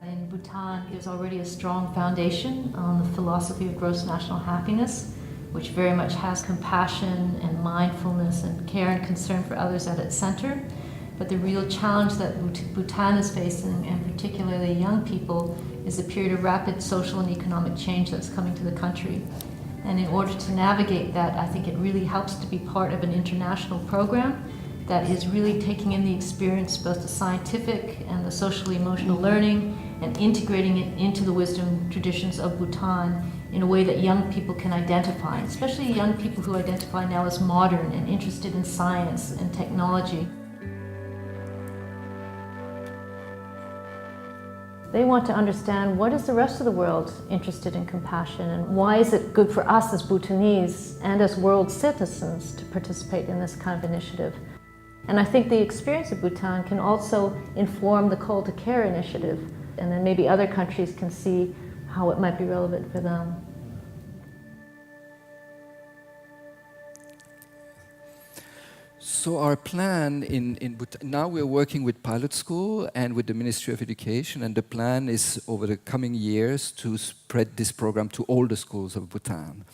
In Bhutan, there's already a strong foundation on the philosophy of gross national happiness, which very much has compassion and mindfulness and care and concern for others at its center. But the real challenge that Bhutan is facing, and particularly young people, is a period of rapid social and economic change that's coming to the country. And in order to navigate that, I think it really helps to be part of an international program that is really taking in the experience, both the scientific and the socially emotional learning, and integrating it into the wisdom traditions of Bhutan in a way that young people can identify, especially young people who identify now as modern and interested in science and technology. They want to understand what is the rest of the world interested in compassion, and why is it good for us as Bhutanese and as world citizens to participate in this kind of initiative. And I think the experience of Bhutan can also inform the Call to Care initiative, and then maybe other countries can see how it might be relevant for them. So our plan in Bhutan, now we're working with Pilot School and with the Ministry of Education, and the plan is over the coming years to spread this program to all the schools of Bhutan.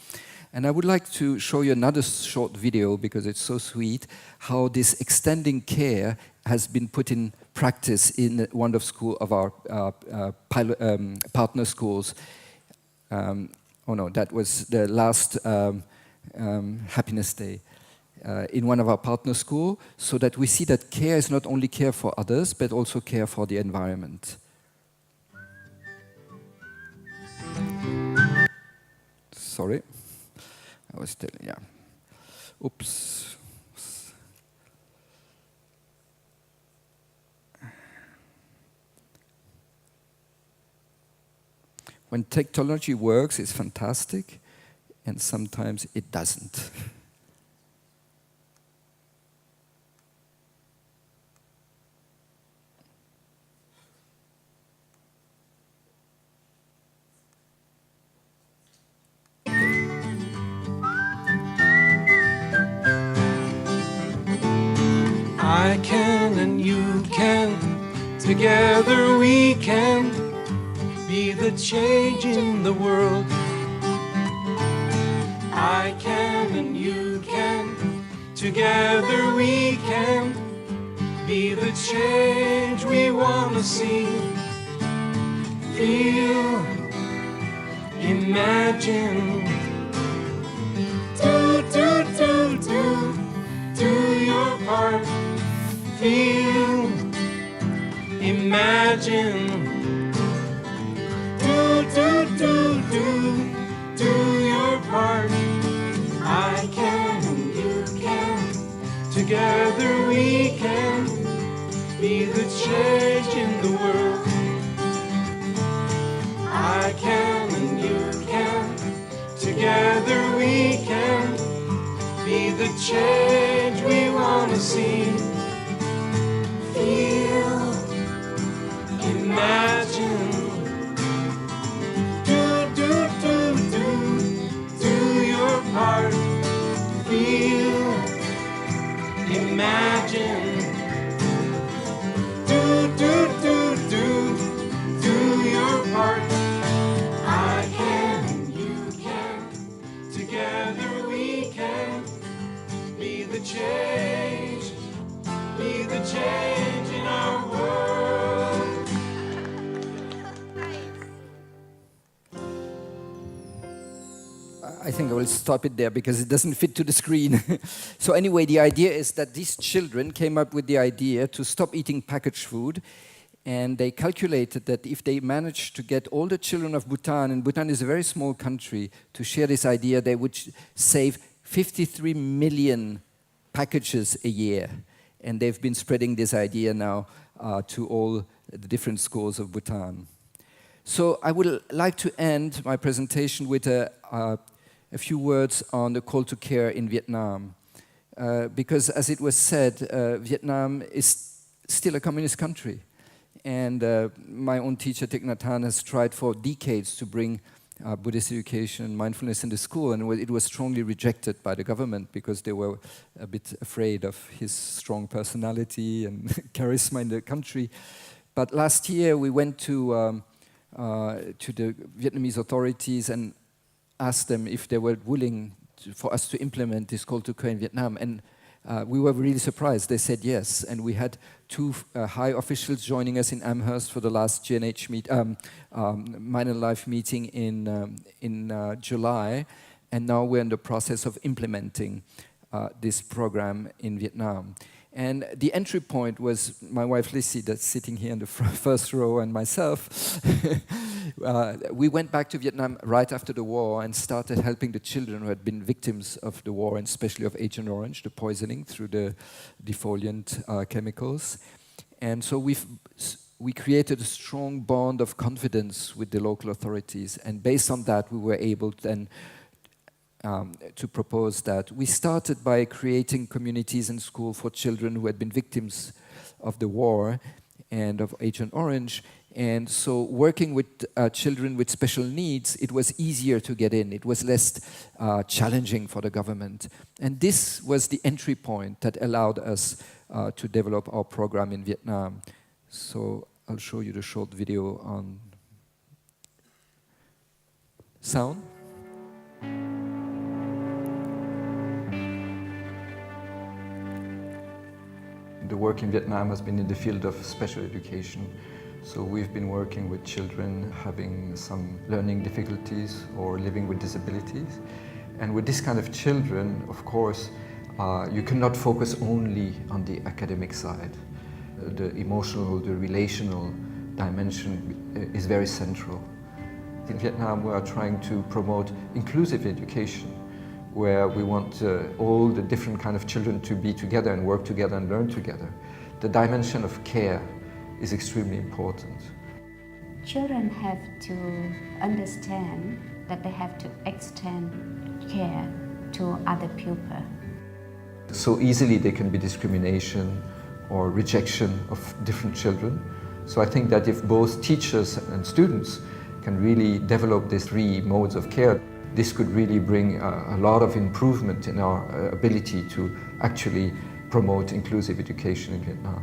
And I would like to show you another short video, because it's so sweet, how this extending care has been put in practice in one of our partner schools. Oh no, that was the last Happiness Day. In one of our partner schools, so that we see that care is not only care for others, but also care for the environment. Sorry, I was telling, yeah. Oops. When technology works, it's fantastic, and sometimes it doesn't. I can and you can, together we can be the change in the world. I can and you can, together we can be the change we want to see. Feel, imagine, do your part. Feel, imagine, do your part. I can and you can, together we can be the change in the world. I can and you can, together we can be the change we want to see. Feel, imagine, do your part. Feel, imagine, do your part. I can and you can, together we can be the change in our world. I think I will stop it there because it doesn't fit to the screen. So anyway, the idea is that these children came up with the idea to stop eating packaged food, and they calculated that if they managed to get all the children of Bhutan, and Bhutan is a very small country, to share this idea, they would save 53 million packages a year. And they've been spreading this idea now to all the different schools of Bhutan. So I would like to end my presentation with a few words on the call to care in Vietnam. Because as it was said, Vietnam is still a communist country. And my own teacher, Thich Nhat Hanh, has tried for decades to bring Buddhist education and mindfulness in the school, and it was strongly rejected by the government because they were a bit afraid of his strong personality and charisma in the country. But last year we went to the Vietnamese authorities and asked them if they were willing for us to implement this call to care in Vietnam. And we were really surprised. They said yes, and we had two high officials joining us in Amherst for the last GNH Minor Life meeting in July, and now we're in the process of implementing this program in Vietnam. And the entry point was my wife Lissy, that's sitting here in the first row, and myself. We went back to Vietnam right after the war and started helping the children who had been victims of the war, and especially of Agent Orange, the poisoning through the defoliant chemicals. And so we created a strong bond of confidence with the local authorities, and based on that we were able then to propose that. We started by creating communities in school for children who had been victims of the war and of Agent Orange. And so working with children with special needs, it was easier to get in. It was less challenging for the government. And this was the entry point that allowed us to develop our program in Vietnam. So I'll show you the short video on sound. The work in Vietnam has been in the field of special education. So we've been working with children having some learning difficulties or living with disabilities. And with this kind of children, of course, you cannot focus only on the academic side. The emotional, the relational dimension is very central. In Vietnam, we are trying to promote inclusive education, where we want all the different kind of children to be together and work together and learn together. The dimension of care is extremely important. Children have to understand that they have to extend care to other pupils. So easily there can be discrimination or rejection of different children. So I think that if both teachers and students can really develop these three modes of care, this could really bring a lot of improvement in our ability to actually promote inclusive education in Vietnam.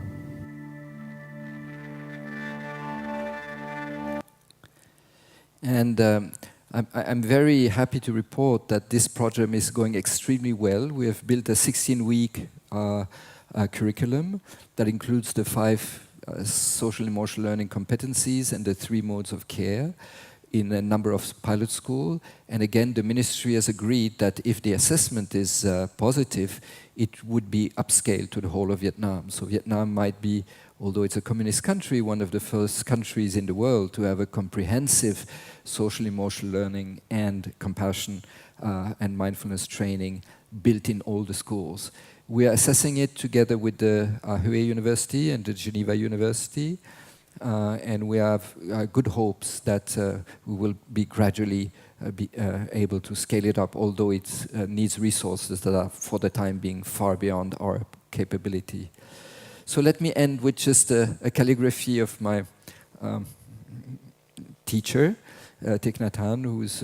And I'm very happy to report that this program is going extremely well. We have built a 16-week curriculum that includes the 5 social and emotional learning competencies and the 3 modes of care in a number of pilot schools. And again, the ministry has agreed that if the assessment is positive, it would be upscaled to the whole of Vietnam. So Vietnam might be, although it's a communist country, one of the first countries in the world to have a comprehensive social emotional learning and compassion and mindfulness training built in all the schools. We are assessing it together with the Hue University and the Geneva University. And we have good hopes that we will be gradually able to scale it up, although it needs resources that are, for the time being, far beyond our capability. So let me end with just a calligraphy of my teacher, Thich Nhat Hanh, who is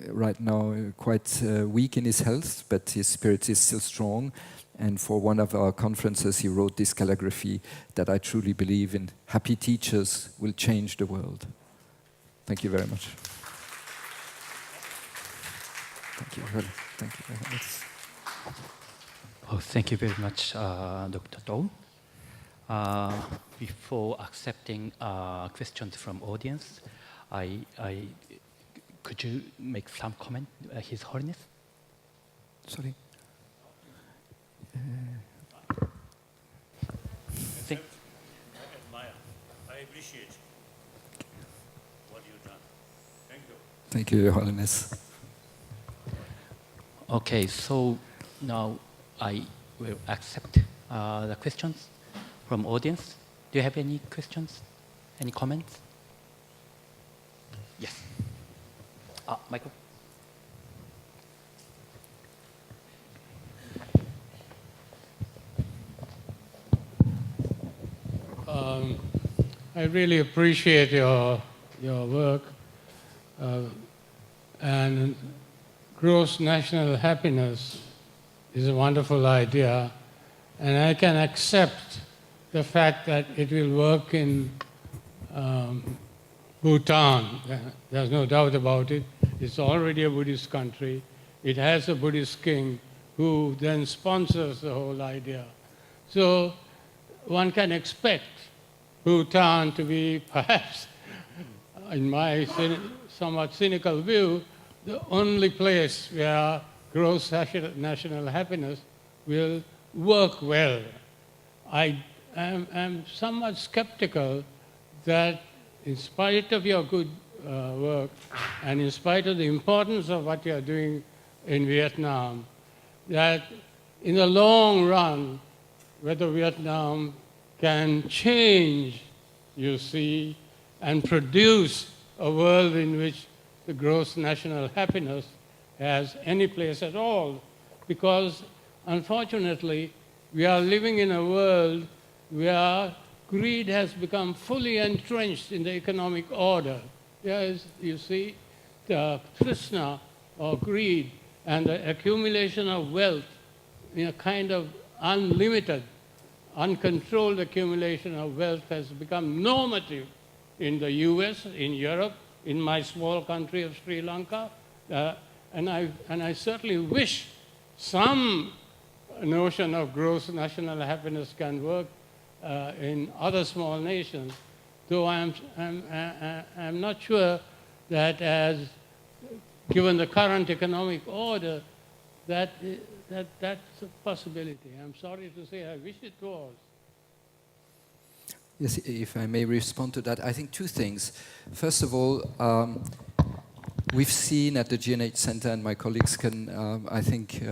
right now quite weak in his health, but his spirit is still strong. And for one of our conferences, he wrote this calligraphy that I truly believe in. Happy teachers will change the world. Thank you very much. Thank you very much. Oh, thank you very much, Dr. Dong. Before accepting questions from audience, could you make some comment, His Holiness? Sorry. I appreciate what you've done. Thank you. Thank you, Your Holiness. Okay, so now I will accept the questions from audience. Do you have any questions? Any comments? Yes. Michael. I really appreciate your work, and gross national happiness is a wonderful idea, and I can accept the fact that it will work in Bhutan. There's no doubt about it. It's already a Buddhist country. It has a Buddhist king who then sponsors the whole idea. So one can expect Bhutan to be perhaps, in my somewhat cynical view, the only place where gross national happiness will work well. I am somewhat skeptical that in spite of your good work and in spite of the importance of what you are doing in Vietnam, that in the long run, whether Vietnam can change, you see, and produce a world in which the gross national happiness has any place at all. Because, unfortunately, we are living in a world where greed has become fully entrenched in the economic order. There is, you see, the trishna, or greed, and the accumulation of wealth in a kind of unlimited, uncontrolled accumulation of wealth has become normative in the US, in Europe, in my small country of Sri Lanka. And I certainly wish some notion of gross national happiness can work in other small nations, though I'm not sure that given the current economic order, that's a possibility. I'm sorry to say I wish it was. Yes, if I may respond to that, I think two things. First of all, we've seen at the GNH Center, and my colleagues can, I think,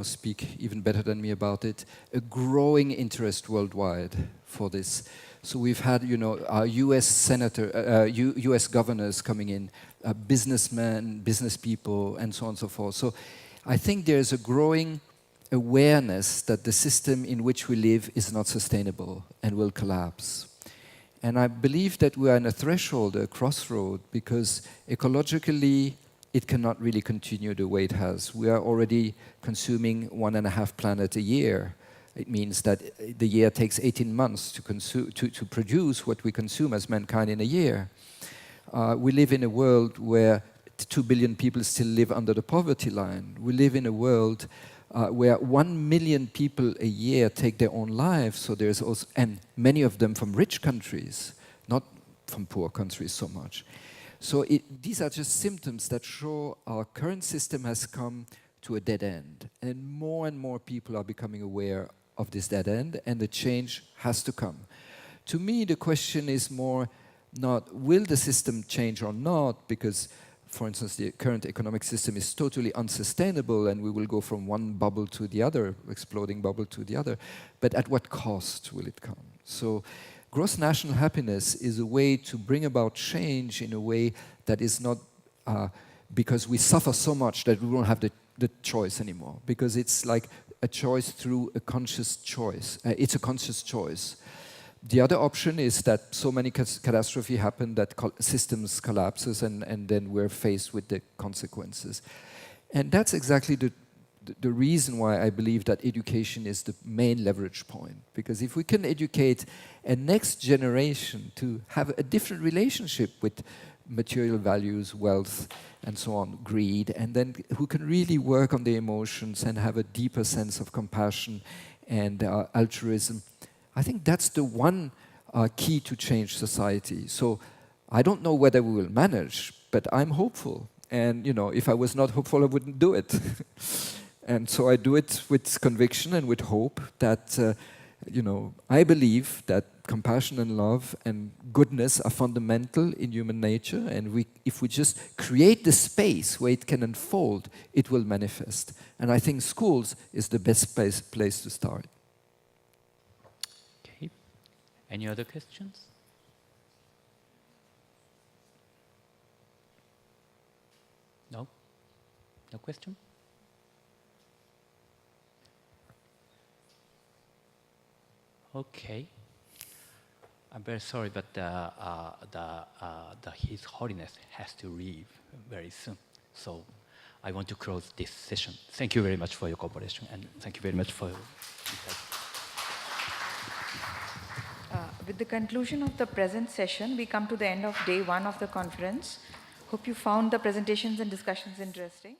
speak even better than me about it, a growing interest worldwide for this. So we've had, our U.S. U.S. governors coming in, businessmen, business people, and so on and so forth. So I think there's a growing awareness that the system in which we live is not sustainable and will collapse. And I believe that we are in a threshold, a crossroad, because ecologically it cannot really continue the way it has. We are already consuming 1.5 planets a year. It means that the year takes 18 months to produce what we consume as mankind in a year. We live in a world where 2 billion people still live under the poverty line. We live in a world where 1 million people a year take their own lives. So there's also, and many of them from rich countries, not from poor countries so much. So these are just symptoms that show our current system has come to a dead end. And more people are becoming aware of this dead end, and the change has to come. To me, the question is more not will the system change or not, because for instance, the current economic system is totally unsustainable and we will go from one bubble to the other, exploding bubble to the other. But at what cost will it come? So gross national happiness is a way to bring about change in a way that is not because we suffer so much that we won't have the choice anymore. Because it's like a choice through a conscious choice. It's a conscious choice. The other option is that so many catastrophes happen that systems collapses and then we're faced with the consequences. And that's exactly the reason why I believe that education is the main leverage point. Because if we can educate a next generation to have a different relationship with material values, wealth, and so on, greed, and then who can really work on the emotions and have a deeper sense of compassion and altruism, I think that's the one key to change society. So I don't know whether we will manage, but I'm hopeful. And if I was not hopeful, I wouldn't do it. And so I do it with conviction and with hope that, I believe that compassion and love and goodness are fundamental in human nature. And if we just create the space where it can unfold, it will manifest. And I think schools is the best place to start. Any other questions? No? No question? Okay. I'm very sorry, but His Holiness has to leave very soon. So I want to close this session. Thank you very much for your cooperation, and thank you very much for your insight. With the conclusion of the present session, we come to the end of day 1 of the conference. Hope you found the presentations and discussions interesting.